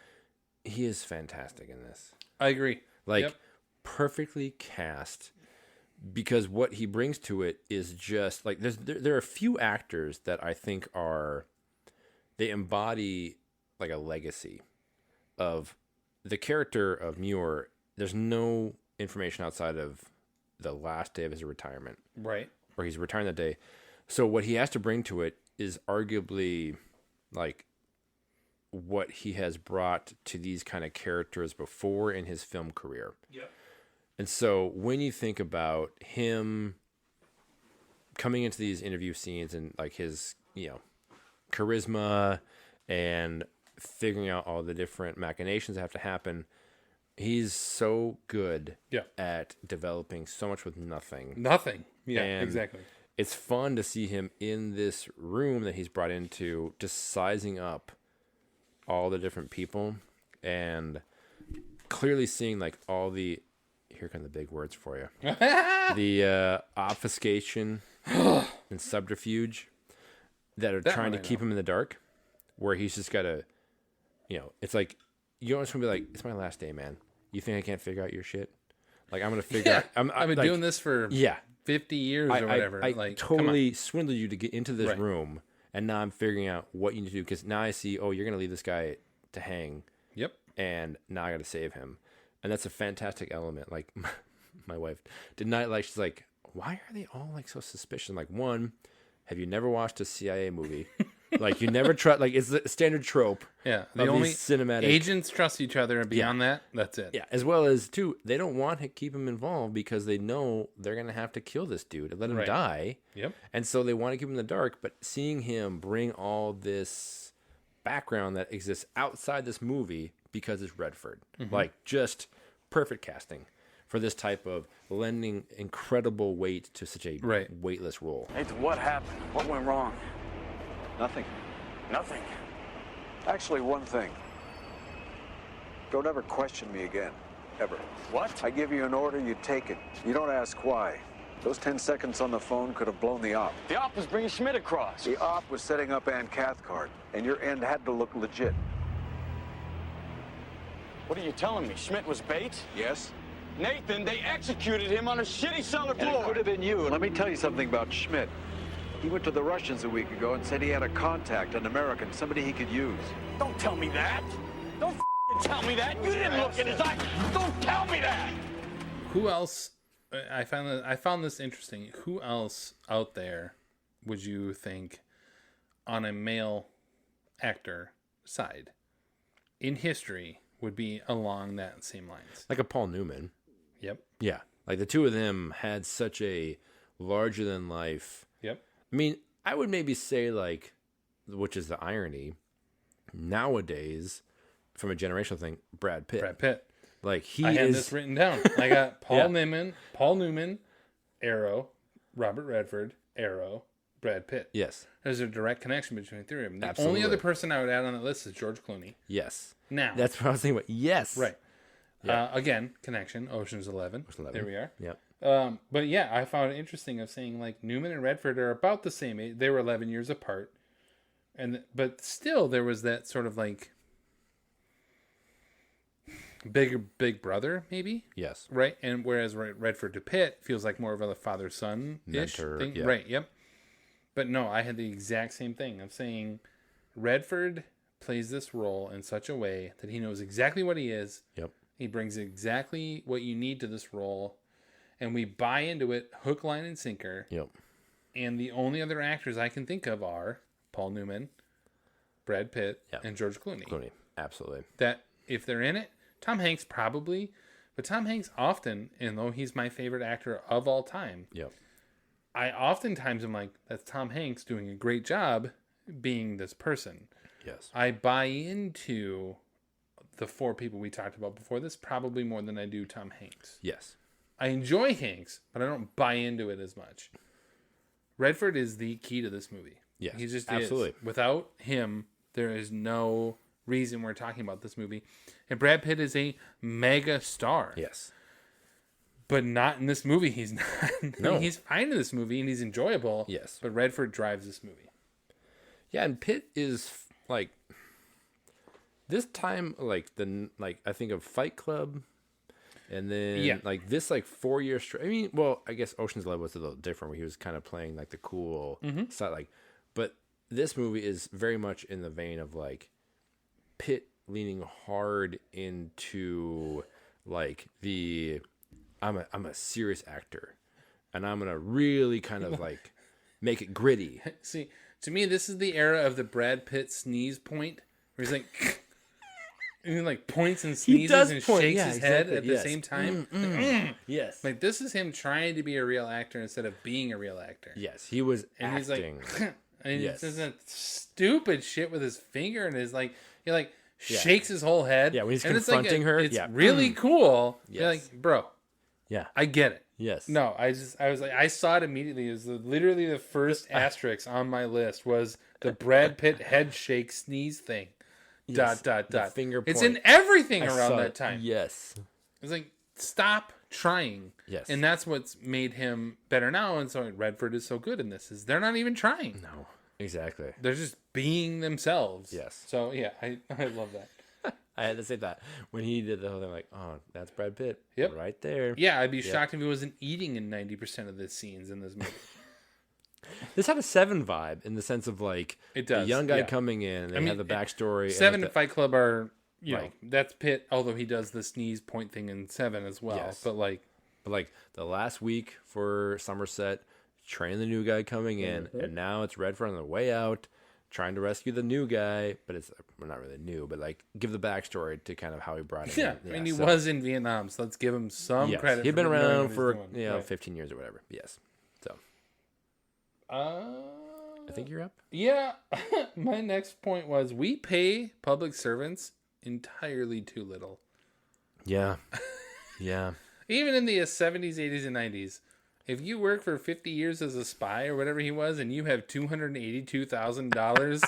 [SPEAKER 12] He is fantastic in this.
[SPEAKER 11] I agree.
[SPEAKER 12] Like, perfectly cast, because what he brings to it is just like there are a few actors that I think they embody like a legacy of the character of Muir. There's no information outside of the last day of his retirement,
[SPEAKER 11] right?
[SPEAKER 12] Or he's retiring that day. So what he has to bring to it is arguably like what he has brought to these kind of characters before in his film career.
[SPEAKER 11] Yep.
[SPEAKER 12] And so when you think about him coming into these interview scenes and like his, charisma and figuring out all the different machinations that have to happen, he's so good at developing so much with nothing.
[SPEAKER 11] Nothing. Yeah,
[SPEAKER 12] and
[SPEAKER 11] exactly.
[SPEAKER 12] It's fun to see him in this room that he's brought into, just sizing up all the different people and clearly seeing like all the, here come the big words for you, the obfuscation and subterfuge that are trying to keep him in the dark, where he's just got to, it's like, you don't just want to be like, it's my last day, man. You think I can't figure out your shit? Like, I'm going to figure out.
[SPEAKER 11] I've been
[SPEAKER 12] like,
[SPEAKER 11] doing this for 50 years or whatever.
[SPEAKER 12] I
[SPEAKER 11] like,
[SPEAKER 12] totally swindled you to get into this room, and now I'm figuring out what you need to do, because now I see, you're going to leave this guy to hang.
[SPEAKER 11] Yep.
[SPEAKER 12] And now I got to save him. And that's a fantastic element. Like, my wife did not like, she's like, why are they all like so suspicious? I'm like, one, have you never watched a CIA movie? Like, you never try, like, it's a standard trope.
[SPEAKER 11] Yeah. The only
[SPEAKER 12] cinematic
[SPEAKER 11] agents trust each other, and beyond that, that's it.
[SPEAKER 12] Yeah. As well as, two, they don't want to keep him involved because they know they're going to have to kill this dude and let him die.
[SPEAKER 11] Yep.
[SPEAKER 12] And so they want to keep him in the dark, but seeing him bring all this background that exists outside this movie because it's Redford, like, just perfect casting for this type of lending incredible weight to such a weightless role.
[SPEAKER 7] Nathan, what happened? What went wrong?
[SPEAKER 14] Nothing.
[SPEAKER 7] Nothing.
[SPEAKER 14] Actually, one thing. Don't ever question me again. Ever.
[SPEAKER 7] What?
[SPEAKER 14] I give you an order, you take it. You don't ask why. Those 10 seconds on the phone could have blown the op.
[SPEAKER 7] The op was bringing Schmidt across.
[SPEAKER 14] The op was setting up Ann Cathcart, and your end had to look legit.
[SPEAKER 7] What are you telling me? Schmidt was bait?
[SPEAKER 14] Yes?
[SPEAKER 7] Nathan, they executed him on a shitty cellar
[SPEAKER 14] And it
[SPEAKER 7] floor.
[SPEAKER 14] could have been you. Let me tell you something about Schmidt. He went to the Russians a week ago and said he had a contact, an American, somebody he could use.
[SPEAKER 7] Don't tell me that. Don't tell me that. You didn't look in his eyes. Don't tell me that.
[SPEAKER 11] Who else? I found this interesting. Who else out there would you think on a male actor side in history would be along that same lines?
[SPEAKER 12] Like a Paul Newman.
[SPEAKER 11] Yep.
[SPEAKER 12] Yeah. Like the two of them had such a larger than life.
[SPEAKER 11] Yep.
[SPEAKER 12] I mean, I would maybe say, like, which is the irony, nowadays, from a generational thing, Brad Pitt.
[SPEAKER 11] Brad Pitt.
[SPEAKER 12] Like,
[SPEAKER 11] I had this written down. I got Paul Newman, Arrow, Robert Redford, Arrow, Brad Pitt.
[SPEAKER 12] Yes.
[SPEAKER 11] There's a direct connection between the three of them. The
[SPEAKER 12] Absolutely.
[SPEAKER 11] only other person I would add on that list is George Clooney.
[SPEAKER 12] Yes.
[SPEAKER 11] Now.
[SPEAKER 12] That's what I was thinking about. Yes.
[SPEAKER 11] Right.
[SPEAKER 12] Yeah.
[SPEAKER 11] Again, connection, Ocean's 11. There we are.
[SPEAKER 12] Yep.
[SPEAKER 11] But yeah, I found it interesting of saying like Newman and Redford are about the same age. They were 11 years apart. But still there was that sort of like big brother maybe.
[SPEAKER 12] Yes.
[SPEAKER 11] Right. And whereas Redford to Pitt feels like more of a father-son-ish thing.
[SPEAKER 12] Yeah.
[SPEAKER 11] Right. Yep. But no, I had the exact same thing. I'm saying Redford plays this role in such a way that he knows exactly what he is.
[SPEAKER 12] Yep.
[SPEAKER 11] He brings exactly what you need to this role, and we buy into it hook, line, and sinker.
[SPEAKER 12] Yep.
[SPEAKER 11] And the only other actors I can think of are Paul Newman, Brad Pitt, and George Clooney.
[SPEAKER 12] Clooney, absolutely.
[SPEAKER 11] That if they're in it, Tom Hanks probably, but Tom Hanks often, and though he's my favorite actor of all time,
[SPEAKER 12] Yep.
[SPEAKER 11] I oftentimes am like, that's Tom Hanks doing a great job being this person.
[SPEAKER 12] Yes.
[SPEAKER 11] I buy into the four people we talked about before this probably more than I do Tom Hanks.
[SPEAKER 12] Yes.
[SPEAKER 11] I enjoy Hanks, but I don't buy into it as much. Redford is the key to this movie.
[SPEAKER 12] Yes,
[SPEAKER 11] he just
[SPEAKER 12] absolutely.
[SPEAKER 11] is. Without him, there is no reason we're talking about this movie. And Brad Pitt is a mega star.
[SPEAKER 12] Yes.
[SPEAKER 11] But not in this movie. He's not.
[SPEAKER 12] No.
[SPEAKER 11] He's fine in this movie and he's enjoyable.
[SPEAKER 12] Yes.
[SPEAKER 11] But Redford drives this movie.
[SPEAKER 12] Yeah, and Pitt is like this time, I think of Fight Club, and then like this 4 years straight. I mean, well, I guess Ocean's 11 was a little different, where he was kind of playing like the cool side, but this movie is very much in the vein of like Pitt leaning hard into like the I'm a serious actor, and I'm gonna really kind of like make it gritty.
[SPEAKER 11] See, to me, this is the era of the Brad Pitt sneeze point, where he's like, and he like points and sneezes and shakes his head at the same time.
[SPEAKER 12] Yes.
[SPEAKER 11] Like this is him trying to be a real actor instead of being a real actor.
[SPEAKER 12] Yes, he was
[SPEAKER 11] And
[SPEAKER 12] acting.
[SPEAKER 11] he's like, and
[SPEAKER 12] Yes.
[SPEAKER 11] he does that stupid shit with his finger, and his like, he like shakes his whole head.
[SPEAKER 12] Yeah, when he's
[SPEAKER 11] and
[SPEAKER 12] confronting her,
[SPEAKER 11] it's
[SPEAKER 12] yeah.
[SPEAKER 11] really cool.
[SPEAKER 12] Yes.
[SPEAKER 11] You're like, bro,
[SPEAKER 12] Yeah.
[SPEAKER 11] I get it.
[SPEAKER 12] Yes.
[SPEAKER 11] No, I was like, I saw it immediately. It was literally the first asterisk on my list was the Brad Pitt head shake sneeze thing.
[SPEAKER 12] Yes,
[SPEAKER 11] Dot.
[SPEAKER 12] the finger
[SPEAKER 11] It's
[SPEAKER 12] point.
[SPEAKER 11] in everything
[SPEAKER 12] I
[SPEAKER 11] around
[SPEAKER 12] saw
[SPEAKER 11] that
[SPEAKER 12] it.
[SPEAKER 11] time.
[SPEAKER 12] Yes.
[SPEAKER 11] It's like, stop trying.
[SPEAKER 12] Yes.
[SPEAKER 11] And that's what's made him better now. And so Redford is so good in this, is they're not even trying.
[SPEAKER 12] No. Exactly.
[SPEAKER 11] They're just being themselves.
[SPEAKER 12] Yes.
[SPEAKER 11] So yeah, I love that.
[SPEAKER 12] I had to say that when he did the whole thing, like, oh, that's Brad Pitt.
[SPEAKER 11] Yep.
[SPEAKER 12] Right there.
[SPEAKER 11] Yeah, I'd be shocked if he wasn't eating in 90% of the scenes in this movie.
[SPEAKER 12] This had a Seven vibe in the sense of like
[SPEAKER 11] It does,
[SPEAKER 12] the young guy
[SPEAKER 11] yeah.
[SPEAKER 12] coming in. They have the backstory.
[SPEAKER 11] Seven
[SPEAKER 12] and
[SPEAKER 11] and Fight Club are, you know,
[SPEAKER 12] Right.
[SPEAKER 11] that's Pitt, although he does the sneeze point thing in Seven as well.
[SPEAKER 12] Yes.
[SPEAKER 11] But like
[SPEAKER 12] the last week for Somerset, train the new guy coming in, and now it's Redford on the way out, trying to rescue the new guy. But it's not really new, but like give the backstory to kind of how he brought him.
[SPEAKER 11] yeah,
[SPEAKER 12] in.
[SPEAKER 11] I mean, he was in Vietnam, so let's give him some
[SPEAKER 12] Yes,
[SPEAKER 11] credit.
[SPEAKER 12] he'd been
[SPEAKER 11] knowing
[SPEAKER 12] around
[SPEAKER 11] what he's
[SPEAKER 12] for
[SPEAKER 11] doing. Right.
[SPEAKER 12] 15 years or whatever. Yes. So
[SPEAKER 11] I
[SPEAKER 12] think you're up.
[SPEAKER 11] Yeah, my next point was we pay public servants entirely too little.
[SPEAKER 12] Yeah. Yeah.
[SPEAKER 11] Even in the 70s, 80s, and 90s, if you work for 50 years as a spy or whatever he was, and you have $282,000,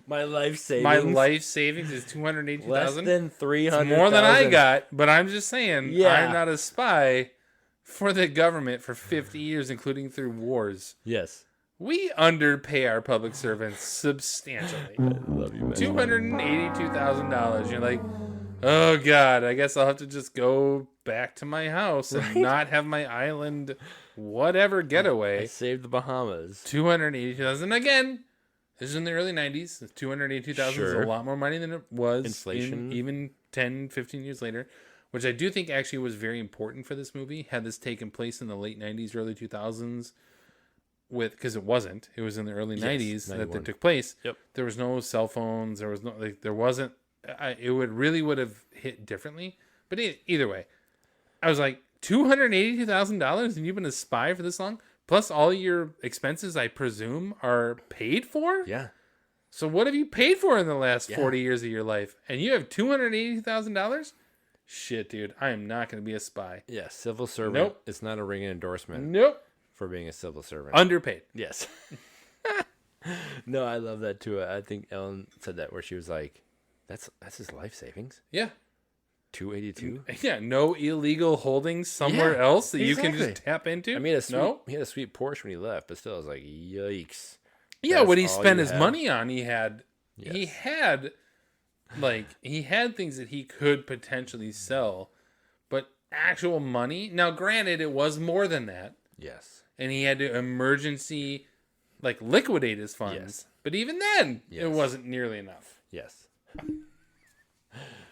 [SPEAKER 12] My life savings.
[SPEAKER 11] my life savings is $282,000.
[SPEAKER 12] less than 300.
[SPEAKER 11] More than I got, but I'm just saying,
[SPEAKER 12] Yeah.
[SPEAKER 11] I'm not a spy for the government for 50 years, including through wars.
[SPEAKER 12] Yes.
[SPEAKER 11] We underpay our public servants substantially.
[SPEAKER 12] Love you, man.
[SPEAKER 11] $282,000. You're like, oh God, I guess I'll have to just go back to my house and not have my island whatever getaway.
[SPEAKER 12] I saved the Bahamas.
[SPEAKER 11] $282,000. Again, this is in the early 90s. $282,000 is
[SPEAKER 12] Sure.
[SPEAKER 11] a lot more money than it was
[SPEAKER 12] Inflation.
[SPEAKER 11] even 10, 15 years later, which I do think actually was very important for this movie. Had this taken place in the late 90s, early 2000s, because it wasn't. It was in the early 90s that
[SPEAKER 12] 91.
[SPEAKER 11] it took place.
[SPEAKER 12] Yep.
[SPEAKER 11] There was no cell phones. There was no, there wasn't, it would have hit differently. But either way, I was like, $282,000 and you've been a spy for this long? Plus all your expenses, I presume, are paid for?
[SPEAKER 12] Yeah.
[SPEAKER 11] So what have you paid for in the last 40 years of your life? And you have $280,000? Shit, dude. I am not going to be a spy.
[SPEAKER 12] Yeah. Civil servant.
[SPEAKER 11] Nope.
[SPEAKER 12] It's not a ringing endorsement
[SPEAKER 11] Nope.
[SPEAKER 12] for being a civil servant.
[SPEAKER 11] Underpaid.
[SPEAKER 12] Yes. No, I love that too. I think Ellen said that where she was like, that's his life savings.
[SPEAKER 11] Yeah.
[SPEAKER 12] 282.
[SPEAKER 11] Yeah, no illegal holdings somewhere
[SPEAKER 12] Yeah,
[SPEAKER 11] else that you can
[SPEAKER 12] exactly.
[SPEAKER 11] just tap into.
[SPEAKER 12] I mean,
[SPEAKER 11] no.
[SPEAKER 12] he had a sweet Porsche when he left, but still, I was like, yikes.
[SPEAKER 11] Yeah,
[SPEAKER 12] That's
[SPEAKER 11] what he
[SPEAKER 12] all
[SPEAKER 11] spent
[SPEAKER 12] you
[SPEAKER 11] his
[SPEAKER 12] have?
[SPEAKER 11] money on, he had
[SPEAKER 12] Yes.
[SPEAKER 11] he had things that he could potentially sell, but actual money. Now, granted, it was more than that,
[SPEAKER 12] Yes.
[SPEAKER 11] and he had to emergency liquidate his funds.
[SPEAKER 12] Yes.
[SPEAKER 11] But even then, it
[SPEAKER 12] Yes.
[SPEAKER 11] wasn't nearly enough.
[SPEAKER 12] Yes.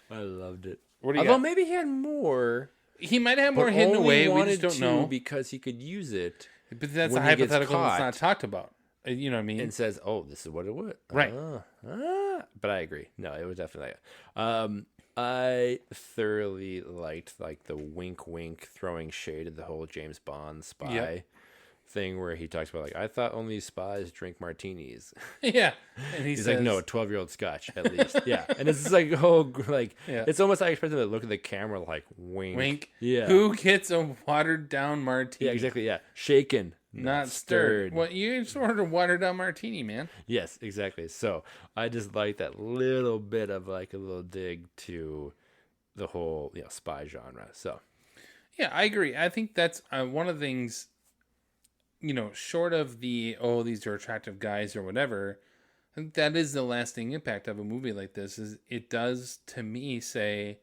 [SPEAKER 12] I loved it.
[SPEAKER 11] What do you
[SPEAKER 12] Although
[SPEAKER 11] got?
[SPEAKER 12] maybe he had more.
[SPEAKER 11] He might have more
[SPEAKER 12] but
[SPEAKER 11] hidden
[SPEAKER 12] only
[SPEAKER 11] away. We
[SPEAKER 12] wanted
[SPEAKER 11] just don't
[SPEAKER 12] to
[SPEAKER 11] know.
[SPEAKER 12] because he could use it.
[SPEAKER 11] But that's a
[SPEAKER 12] when he gets
[SPEAKER 11] hypothetical that's
[SPEAKER 12] caught
[SPEAKER 11] not talked about. You know what I mean?
[SPEAKER 12] and says, "Oh, this is what it would."
[SPEAKER 11] Right.
[SPEAKER 12] But I agree. No, it was definitely. I thoroughly liked like the wink, wink, throwing shade at the whole James Bond spy thing, where he talks about like, I thought only spies drink martinis.
[SPEAKER 11] Yeah, and
[SPEAKER 12] He's
[SPEAKER 11] says,
[SPEAKER 12] like, no, 12-year-old Scotch at least. Yeah, and it's just like, oh, like it's almost like expecting to look at the camera like wink,
[SPEAKER 11] wink.
[SPEAKER 12] Yeah.
[SPEAKER 11] Who gets a watered down martini?
[SPEAKER 12] Yeah, exactly. Yeah, shaken,
[SPEAKER 11] Not stirred. Well, you just ordered a watered down martini, man.
[SPEAKER 12] Yes, exactly. So I just like that little bit of like a little dig to the whole spy genre. So
[SPEAKER 11] yeah, I agree. I think that's one of the things. Short of the these are attractive guys or whatever, I think that is the lasting impact of a movie like this. Is it does to me say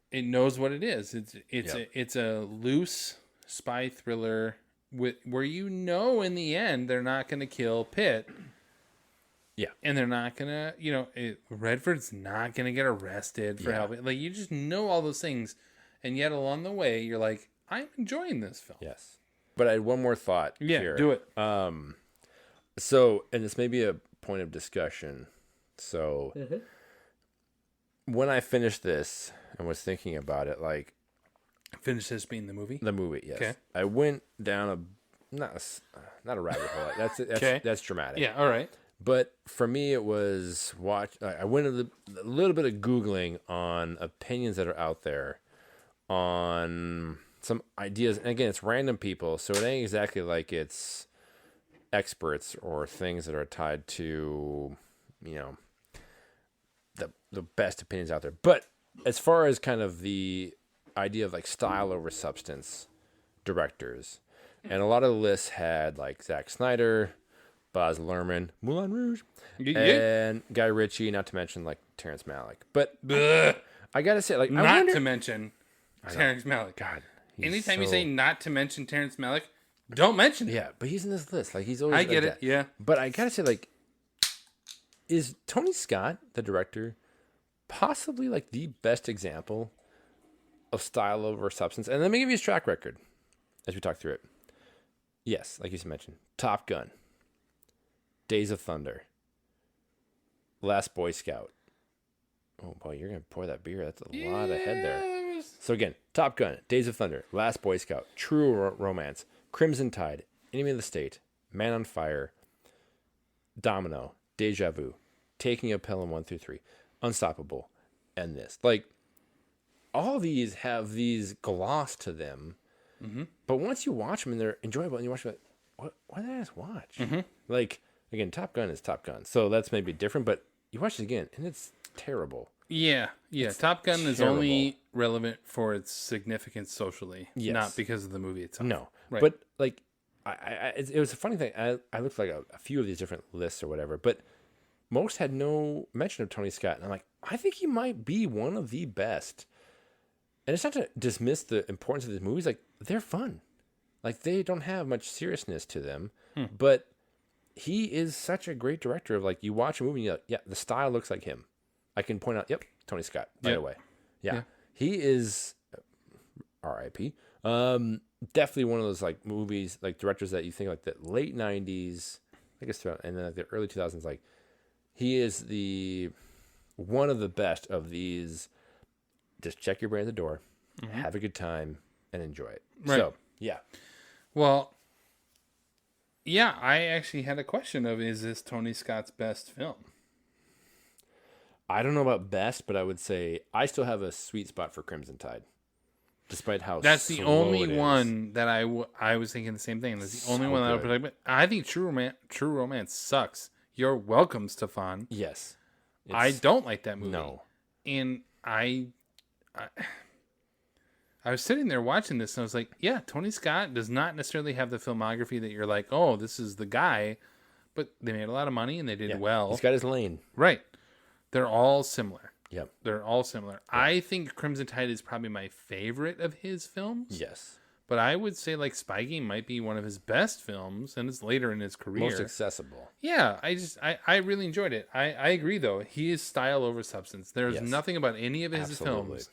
[SPEAKER 11] it knows what it is. It's a loose spy thriller where in the end they're not going to kill Pitt.
[SPEAKER 12] Yeah,
[SPEAKER 11] and they're not gonna, Redford's not gonna get arrested for helping. Like, you just know all those things, and yet along the way you're like, I'm enjoying this film.
[SPEAKER 12] Yes. But I had one more thought here.
[SPEAKER 11] Do it.
[SPEAKER 12] So, and this may be a point of discussion. So, when I finished this and was thinking about it, like...
[SPEAKER 11] Finish this being the movie?
[SPEAKER 12] The movie, yes.
[SPEAKER 11] Okay.
[SPEAKER 12] I went down not a rabbit hole. That's dramatic.
[SPEAKER 11] Yeah, all right.
[SPEAKER 12] But for me, it was I went a little bit of Googling on opinions that are out there on... some ideas, and again, it's random people, so it ain't exactly like it's experts or things that are tied to, the best opinions out there. But as far as kind of the idea of like style over substance directors, and a lot of the lists had like Zack Snyder, Baz Luhrmann, Moulin Rouge, and Guy Ritchie, not to mention like Terrence Malick. But I gotta say, like,
[SPEAKER 11] to mention Terrence Malick.
[SPEAKER 12] God.
[SPEAKER 11] Anytime you say not to mention Terrence Malick, don't mention it.
[SPEAKER 12] Yeah, but he's in this list. Like, he's always.
[SPEAKER 11] I get
[SPEAKER 12] like
[SPEAKER 11] it.
[SPEAKER 12] that.
[SPEAKER 11] Yeah.
[SPEAKER 12] But I gotta say, like, is Tony Scott, the director, possibly like the best example of style over substance? And let me give you his track record as we talk through it. Yes, like you mentioned, Top Gun, Days of Thunder, Last Boy Scout. Oh boy, you're gonna pour that beer. That's a lot ahead there. So again, Top Gun, Days of Thunder, Last Boy Scout, True Romance, Crimson Tide, Enemy of the State, Man on Fire, Domino, Deja Vu, Taking a Pelham 1 through 3, Unstoppable, and this. Like, all these have these gloss to them, but once you watch them and they're enjoyable, and you watch them, like, why did I just watch? Like, again, Top Gun is Top Gun, so that's maybe different, but you watch it again, and it's terrible.
[SPEAKER 11] Yeah. Top Gun is only relevant for its significance socially, not because of the movie itself.
[SPEAKER 12] No,
[SPEAKER 11] right.
[SPEAKER 12] But like, it was a funny thing. I looked like a few of these different lists or whatever, but most had no mention of Tony Scott, and I'm like, I think he might be one of the best. And it's not to dismiss the importance of these movies. Like, they're fun. Like, they don't have much seriousness to them, but he is such a great director. Of like, you watch a movie, and you're like, yeah, the style looks like him. I can point out, Tony Scott, right away. Yeah. He is, R.I.P., definitely one of those, like, movies, like, directors that you think, like, the late 90s, I guess, and then, like, the early 2000s, like, he is one of the best of these, just check your brain at the door, have a good time, and enjoy it.
[SPEAKER 11] Right.
[SPEAKER 12] So, yeah.
[SPEAKER 11] Well, yeah, I actually had a question of, is this Tony Scott's best film?
[SPEAKER 12] I don't know about best, but I would say I still have a sweet spot for Crimson Tide, despite how
[SPEAKER 11] that's the
[SPEAKER 12] slow
[SPEAKER 11] only
[SPEAKER 12] it is.
[SPEAKER 11] one that I was thinking the same thing. That's the only one that I would predict. But I think True Romance sucks. You're welcome, Stefan.
[SPEAKER 12] Yes,
[SPEAKER 11] I don't like that movie.
[SPEAKER 12] No,
[SPEAKER 11] and I was sitting there watching this, and I was like, yeah, Tony Scott does not necessarily have the filmography that you're like, oh, this is the guy. But they made a lot of money and they did well.
[SPEAKER 12] He's got his lane.
[SPEAKER 11] Right. They're all similar.
[SPEAKER 12] They're
[SPEAKER 11] all similar. Yep. I think Crimson Tide is probably my favorite of his films.
[SPEAKER 12] Yes.
[SPEAKER 11] But I would say like Spy Game might be one of his best films, and it's later in his career.
[SPEAKER 12] Most accessible.
[SPEAKER 11] Yeah, I really enjoyed it. I agree though. He is style over substance. There's
[SPEAKER 12] Yes.
[SPEAKER 11] nothing about any of his
[SPEAKER 12] Absolutely.
[SPEAKER 11] films,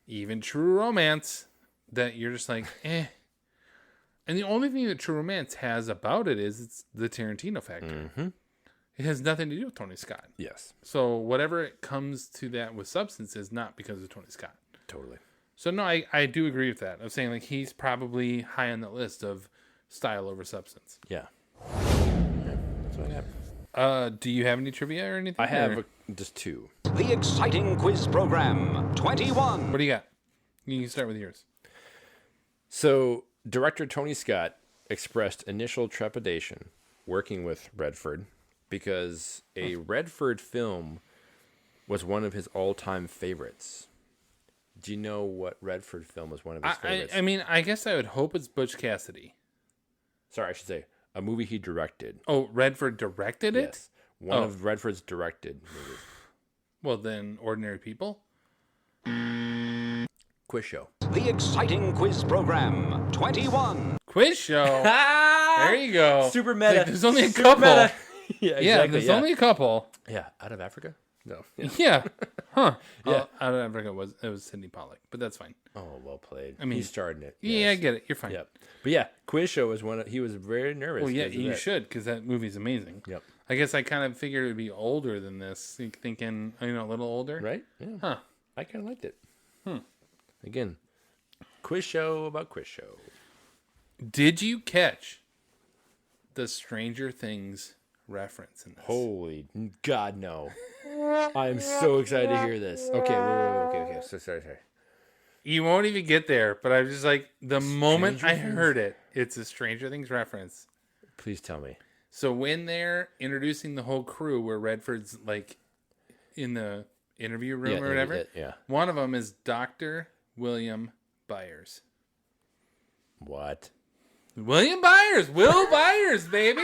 [SPEAKER 11] even True Romance, that you're just like, eh. And the only thing that True Romance has about it is it's the Tarantino factor.
[SPEAKER 12] Mm-hmm.
[SPEAKER 11] It has nothing to do with Tony Scott.
[SPEAKER 12] Yes.
[SPEAKER 11] So whatever it comes to that with substance is not because of Tony Scott.
[SPEAKER 12] Totally.
[SPEAKER 11] So no, I do agree with that. I'm saying like he's probably high on the list of style over substance.
[SPEAKER 12] Yeah. That's what I have.
[SPEAKER 11] Do you have any trivia or anything?
[SPEAKER 12] I have
[SPEAKER 11] or-
[SPEAKER 12] just two.
[SPEAKER 7] The exciting quiz program 21.
[SPEAKER 11] What do you got? You can start with yours.
[SPEAKER 12] So, director Tony Scott expressed initial trepidation working with Redford because a Redford film was one of his all-time favorites. Do you know what Redford film was one of his favorites?
[SPEAKER 11] I mean, I guess I would hope it's Butch Cassidy.
[SPEAKER 12] Sorry, I should say a movie he directed.
[SPEAKER 11] Oh, Redford directed it?
[SPEAKER 12] Yes. One of Redford's directed movies.
[SPEAKER 11] Well, then, Ordinary People?
[SPEAKER 12] Quiz show.
[SPEAKER 7] The exciting quiz program 21.
[SPEAKER 11] Quiz show. There you go.
[SPEAKER 12] Super meta.
[SPEAKER 11] Like, there's only a
[SPEAKER 12] Super
[SPEAKER 11] couple.
[SPEAKER 12] meta. Yeah, exactly.
[SPEAKER 11] Yeah, there's only a couple.
[SPEAKER 12] Yeah, out of Africa? No.
[SPEAKER 11] Yeah. Huh.
[SPEAKER 12] Yeah.
[SPEAKER 11] Out of Africa it was Sidney Pollack, but that's fine.
[SPEAKER 12] Oh, well played.
[SPEAKER 11] I mean,
[SPEAKER 12] he starred in it.
[SPEAKER 11] Yeah, I
[SPEAKER 12] yes.
[SPEAKER 11] get it. You're fine.
[SPEAKER 12] Yep. But yeah, quiz show was one. He was very nervous.
[SPEAKER 11] Well, yeah,
[SPEAKER 12] because of
[SPEAKER 11] you
[SPEAKER 12] that.
[SPEAKER 11] should, because that movie's amazing.
[SPEAKER 12] Yep.
[SPEAKER 11] I guess I kind of figured it would be older than this, thinking, a little older.
[SPEAKER 12] Right? Yeah.
[SPEAKER 11] Huh.
[SPEAKER 12] I kind of liked it. Again, quiz show about quiz show.
[SPEAKER 11] Did you catch the Stranger Things reference in this?
[SPEAKER 12] Holy God, no! I'm so excited to hear this. Okay, wait. Okay. So sorry.
[SPEAKER 11] You won't even get there, but I'm just like, the moment I
[SPEAKER 12] Stranger Things?
[SPEAKER 11] heard it, it's a Stranger Things reference.
[SPEAKER 12] Please tell me.
[SPEAKER 11] So when they're introducing the whole crew, where Redford's like in the interview room
[SPEAKER 12] Yeah,
[SPEAKER 11] or whatever,
[SPEAKER 12] yeah.
[SPEAKER 11] one of them is Dr. William Byers.
[SPEAKER 12] What?
[SPEAKER 11] William Byers, Will Byers, baby.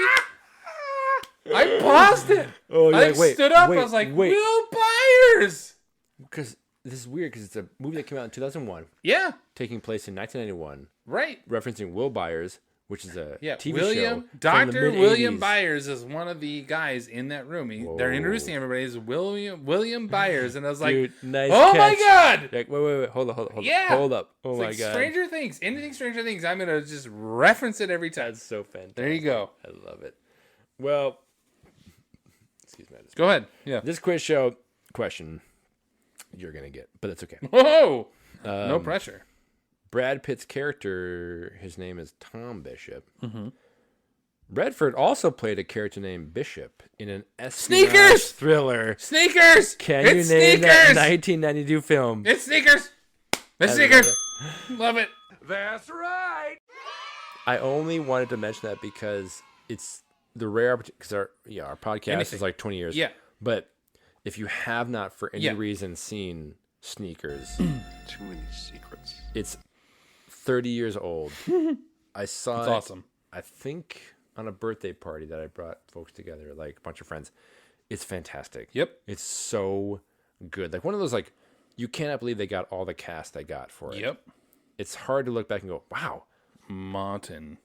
[SPEAKER 11] I paused it.
[SPEAKER 12] Oh, you're
[SPEAKER 11] I
[SPEAKER 12] like, wait,
[SPEAKER 11] stood up.
[SPEAKER 12] wait,
[SPEAKER 11] I was like,
[SPEAKER 12] wait.
[SPEAKER 11] Will Byers.
[SPEAKER 12] Because this is weird. Because it's a movie that came out in 2001,
[SPEAKER 11] Yeah,
[SPEAKER 12] taking place in 1991,
[SPEAKER 11] right.
[SPEAKER 12] referencing Will Byers, which is a
[SPEAKER 11] Yeah,
[SPEAKER 12] TV
[SPEAKER 11] William,
[SPEAKER 12] show.
[SPEAKER 11] Dr. William
[SPEAKER 12] Byers.
[SPEAKER 11] Byers is one of the guys in that room. They're
[SPEAKER 12] Whoa.
[SPEAKER 11] introducing everybody as William Byers, and I was like,
[SPEAKER 12] Dude, nice
[SPEAKER 11] oh
[SPEAKER 12] catch.
[SPEAKER 11] my God.
[SPEAKER 12] Like, wait. Hold up.
[SPEAKER 11] Yeah.
[SPEAKER 12] Hold up. Oh
[SPEAKER 11] It's
[SPEAKER 12] my
[SPEAKER 11] like
[SPEAKER 12] God.
[SPEAKER 11] Stranger Things. Anything Stranger Things, I'm going to just reference it every time.
[SPEAKER 12] That's so fantastic.
[SPEAKER 11] There you go.
[SPEAKER 12] I love it. Well, excuse me.
[SPEAKER 11] Go ahead. Yeah.
[SPEAKER 12] This quiz show question you're going to get, but it's okay.
[SPEAKER 11] Whoa. No pressure.
[SPEAKER 12] Brad Pitt's character, his name is Tom Bishop.
[SPEAKER 11] Mm-hmm.
[SPEAKER 12] Redford also played a character named Bishop in an espionage
[SPEAKER 11] Sneakers!
[SPEAKER 12] thriller.
[SPEAKER 11] Sneakers.
[SPEAKER 12] Can
[SPEAKER 11] It's
[SPEAKER 12] you name that
[SPEAKER 11] sneakers!
[SPEAKER 12] 1992 film?
[SPEAKER 11] It's sneakers. It's sneakers. Love it.
[SPEAKER 7] That's right.
[SPEAKER 12] I only wanted to mention that because it's the rare opportunity, because our podcast
[SPEAKER 11] Anything.
[SPEAKER 12] is like 20 years.
[SPEAKER 11] Yeah.
[SPEAKER 12] But if you have not for any
[SPEAKER 11] Yeah.
[SPEAKER 12] reason seen Sneakers,
[SPEAKER 14] Too many secrets.
[SPEAKER 12] it's 30 years old. I saw
[SPEAKER 11] It's
[SPEAKER 12] it,
[SPEAKER 11] awesome.
[SPEAKER 12] I think, on a birthday party that I brought folks together, like a bunch of friends. It's fantastic.
[SPEAKER 11] Yep.
[SPEAKER 12] It's so good. Like one of those, like, you cannot believe they got all the cast they got for it.
[SPEAKER 11] Yep.
[SPEAKER 12] It's hard to look back and go, wow.
[SPEAKER 11] Monton.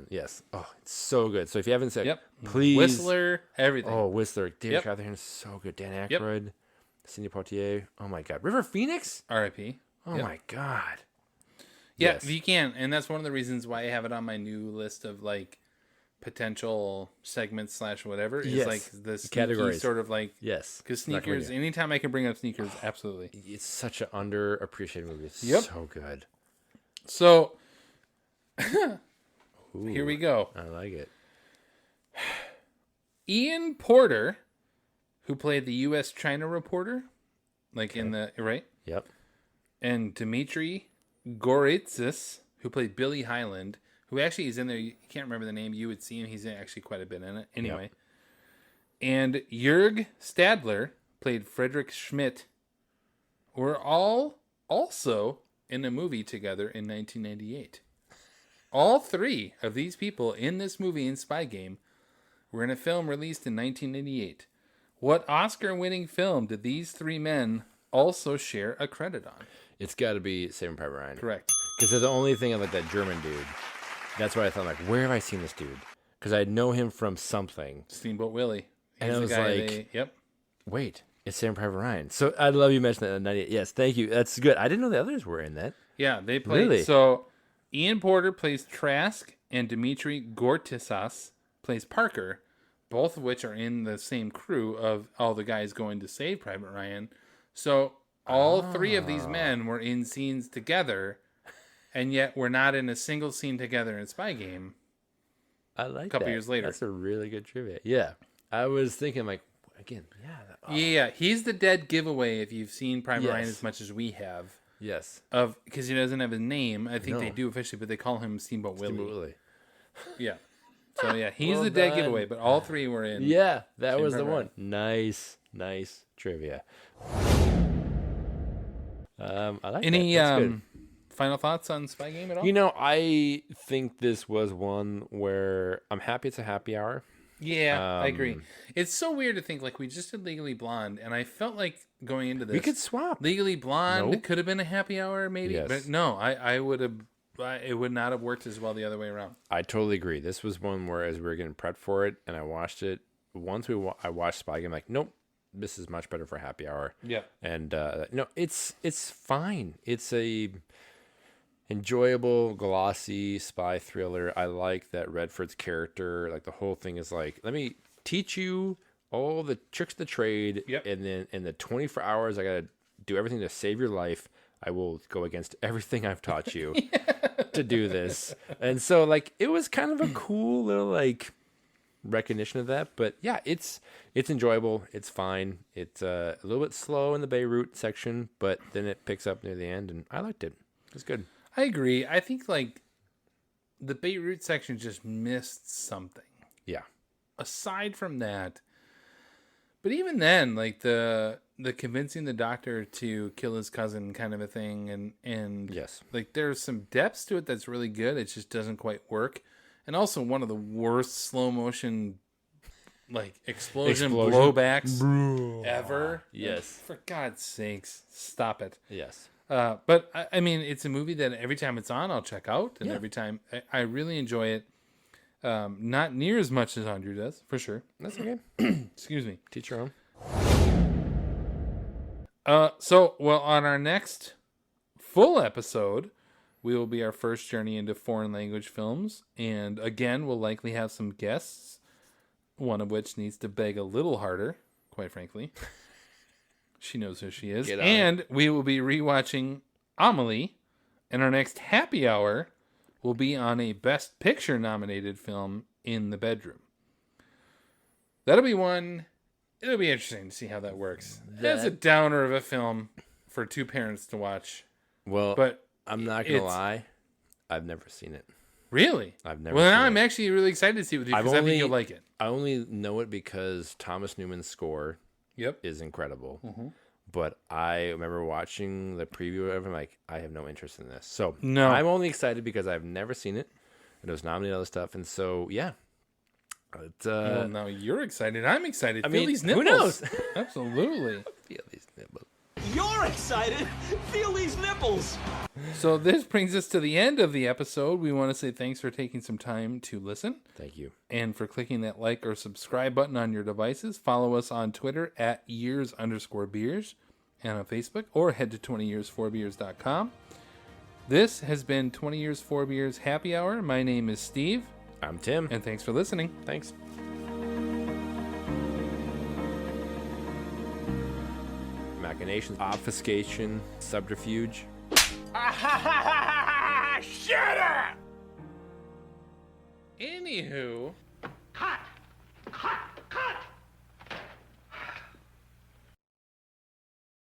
[SPEAKER 12] Yes. Oh, it's so good. So if you haven't seen it,
[SPEAKER 11] Yep.
[SPEAKER 12] please.
[SPEAKER 11] Whistler. Everything.
[SPEAKER 12] Oh, Whistler. David
[SPEAKER 11] Yep.
[SPEAKER 12] Catherine is so good. Dan
[SPEAKER 11] Yep.
[SPEAKER 12] Aykroyd. Sidney Poitier. Oh my God. River Phoenix?
[SPEAKER 11] R.I.P.
[SPEAKER 12] Oh
[SPEAKER 11] Yep.
[SPEAKER 12] my God.
[SPEAKER 11] Yeah,
[SPEAKER 12] Yes.
[SPEAKER 11] you can, and that's one of the reasons why I have it on my new list of like potential segments / whatever. Is
[SPEAKER 12] Yes.
[SPEAKER 11] like the sneaky
[SPEAKER 12] Categories.
[SPEAKER 11] sort of like
[SPEAKER 12] Yes.
[SPEAKER 11] because sneakers.
[SPEAKER 12] Recommend
[SPEAKER 11] Anytime I can bring up sneakers, absolutely.
[SPEAKER 12] It's such an underappreciated movie. It's
[SPEAKER 11] Yep.
[SPEAKER 12] so good.
[SPEAKER 11] So
[SPEAKER 12] Ooh,
[SPEAKER 11] here we go.
[SPEAKER 12] I like it.
[SPEAKER 11] Ian Porter, who played the U.S. China reporter, like in the right,
[SPEAKER 12] Yep.
[SPEAKER 11] and Dmitry Goritsis, who played Billy Highland, who actually is in there. You can't remember the name. You would see him. He's actually quite a bit in it. Anyway. And Jörg Stadler played Frederick Schmidt. Were all also in a movie together in 1998. All three of these people in this movie in Spy Game were in a film released in 1998. What Oscar-winning film did these three men also share a credit on.
[SPEAKER 12] It's got to be Saving Private Ryan.
[SPEAKER 11] Correct.
[SPEAKER 12] Because they're the only thing of like that German dude. That's why I thought, like, where have I seen this dude? Because I know him from something.
[SPEAKER 11] Steamboat Willie.
[SPEAKER 12] And
[SPEAKER 11] He's
[SPEAKER 12] I
[SPEAKER 11] the
[SPEAKER 12] was
[SPEAKER 11] guy
[SPEAKER 12] like,
[SPEAKER 11] yep.
[SPEAKER 12] Wait, it's Saving Private Ryan. So I love you mentioned that in 98. Yes, thank you. That's good. I didn't know the others were in that.
[SPEAKER 11] Yeah, they played.
[SPEAKER 12] Really?
[SPEAKER 11] So Ian Porter plays Trask, and Dimitri Gortisas plays Parker, both of which are in the same crew of all the guys going to save Private Ryan. So all three of these men were in scenes together, and yet we're not in a single scene together in Spy Game.
[SPEAKER 12] I like
[SPEAKER 11] a couple
[SPEAKER 12] that.
[SPEAKER 11] years later.
[SPEAKER 12] That's a really good trivia. Yeah. I was thinking, like, again,
[SPEAKER 11] Yeah, he's the dead giveaway if you've seen Private Ryan
[SPEAKER 12] Yes.
[SPEAKER 11] as much as we have.
[SPEAKER 12] Yes.
[SPEAKER 11] Because he doesn't have his name. I think
[SPEAKER 12] No.
[SPEAKER 11] they do officially, but they call him Steamboat Willie.
[SPEAKER 12] Steamboat Willie.
[SPEAKER 11] Yeah. So, yeah, he's
[SPEAKER 12] Well
[SPEAKER 11] the dead
[SPEAKER 12] done.
[SPEAKER 11] giveaway, but all three were in.
[SPEAKER 12] Yeah, that
[SPEAKER 11] Saving
[SPEAKER 12] was the
[SPEAKER 11] Private
[SPEAKER 12] one. Nice trivia. I like
[SPEAKER 11] Any
[SPEAKER 12] that. That's good.
[SPEAKER 11] final thoughts on Spy Game at all?
[SPEAKER 12] You know, I think this was one where I'm happy it's a happy hour.
[SPEAKER 11] Yeah, I agree. It's so weird to think, like, we just did Legally Blonde, and I felt like going into this,
[SPEAKER 12] We could swap.
[SPEAKER 11] Legally Blonde
[SPEAKER 12] Nope.
[SPEAKER 11] could have been a happy hour, maybe,
[SPEAKER 12] Yes.
[SPEAKER 11] but no, I would have. It would not have worked as well the other way around.
[SPEAKER 12] I totally agree. This was one where, as we were getting prepped for it, and I watched it. Once I watched Spy Game, I'm like, nope, this is much better for happy hour.
[SPEAKER 11] Yeah.
[SPEAKER 12] And no, it's fine. It's a enjoyable, glossy spy thriller. I like that Redford's character. Like the whole thing is like, let me teach you all the tricks of the trade.
[SPEAKER 11] Yep.
[SPEAKER 12] And then in the 24 hours, I gotta do everything to save your life. I will go against everything I've taught you to do this. And so, like, it was kind of a cool little like recognition of that. But yeah, it's enjoyable. It's fine. It's a little bit slow in the Beirut section, but then it picks up near the end, and I liked it. It's good.
[SPEAKER 11] I agree. I think, like, the Beirut section just missed something.
[SPEAKER 12] Yeah.
[SPEAKER 11] Aside from that, but even then, like the convincing the doctor to kill his cousin kind of a thing, and
[SPEAKER 12] yes,
[SPEAKER 11] like there's some depths to it that's really good. It just doesn't quite work. And also one of the worst slow motion like explosion. blowbacks ever.
[SPEAKER 12] Yes.
[SPEAKER 11] Like, for God's sakes, stop it.
[SPEAKER 12] Yes.
[SPEAKER 11] But I mean, it's a movie that every time it's on, I'll check out, and
[SPEAKER 12] Yeah.
[SPEAKER 11] every time I really enjoy it. Not near as much as Andrew does, for sure.
[SPEAKER 12] That's okay.
[SPEAKER 11] Excuse me.
[SPEAKER 12] Teach your own.
[SPEAKER 11] Well, on our next full episode, we will be our first journey into foreign language films, and again, we'll likely have some guests. One of which needs to beg a little harder, quite frankly. She knows who she is.
[SPEAKER 12] Get on
[SPEAKER 11] And we will be rewatching Amelie, and our next happy hour will be on a Best Picture nominated film, In the Bedroom. That'll be one. It'll be interesting to see how that works. That's a downer of a film for two parents to watch.
[SPEAKER 12] Well,
[SPEAKER 11] but
[SPEAKER 12] I'm not gonna lie, I've never seen it.
[SPEAKER 11] Really?
[SPEAKER 12] I've never.
[SPEAKER 11] Well,
[SPEAKER 12] seen
[SPEAKER 11] now
[SPEAKER 12] it.
[SPEAKER 11] I'm actually really excited to see it with you because I think you'll like it.
[SPEAKER 12] I only know it because Thomas Newman's score is incredible.
[SPEAKER 11] Mm-hmm.
[SPEAKER 12] But I remember watching the preview of it, I'm like, I have no interest in this. So
[SPEAKER 11] No.
[SPEAKER 12] I'm only excited because I've never seen it. And it was nominated and other stuff. And so, yeah.
[SPEAKER 11] Well, now you're excited. I'm excited.
[SPEAKER 12] I
[SPEAKER 11] Feel
[SPEAKER 12] mean,
[SPEAKER 11] these
[SPEAKER 12] who
[SPEAKER 11] nipples.
[SPEAKER 12] knows?
[SPEAKER 11] Absolutely.
[SPEAKER 12] Feel these nipples.
[SPEAKER 2] You're excited. Feel these nipples.
[SPEAKER 11] So this brings us to the end of the episode. We want to say thanks for taking some time to listen.
[SPEAKER 12] Thank you.
[SPEAKER 11] And for clicking that like or subscribe button on your devices. Follow us on Twitter at years_beers and on Facebook, or head to 20years4beers.com. This has been 20 Years 4 Beers Happy Hour. My name is Steve.
[SPEAKER 12] I'm Tim.
[SPEAKER 11] And thanks for listening.
[SPEAKER 12] Thanks. Machinations, obfuscation, subterfuge.
[SPEAKER 2] Shut up!
[SPEAKER 11] Anywho...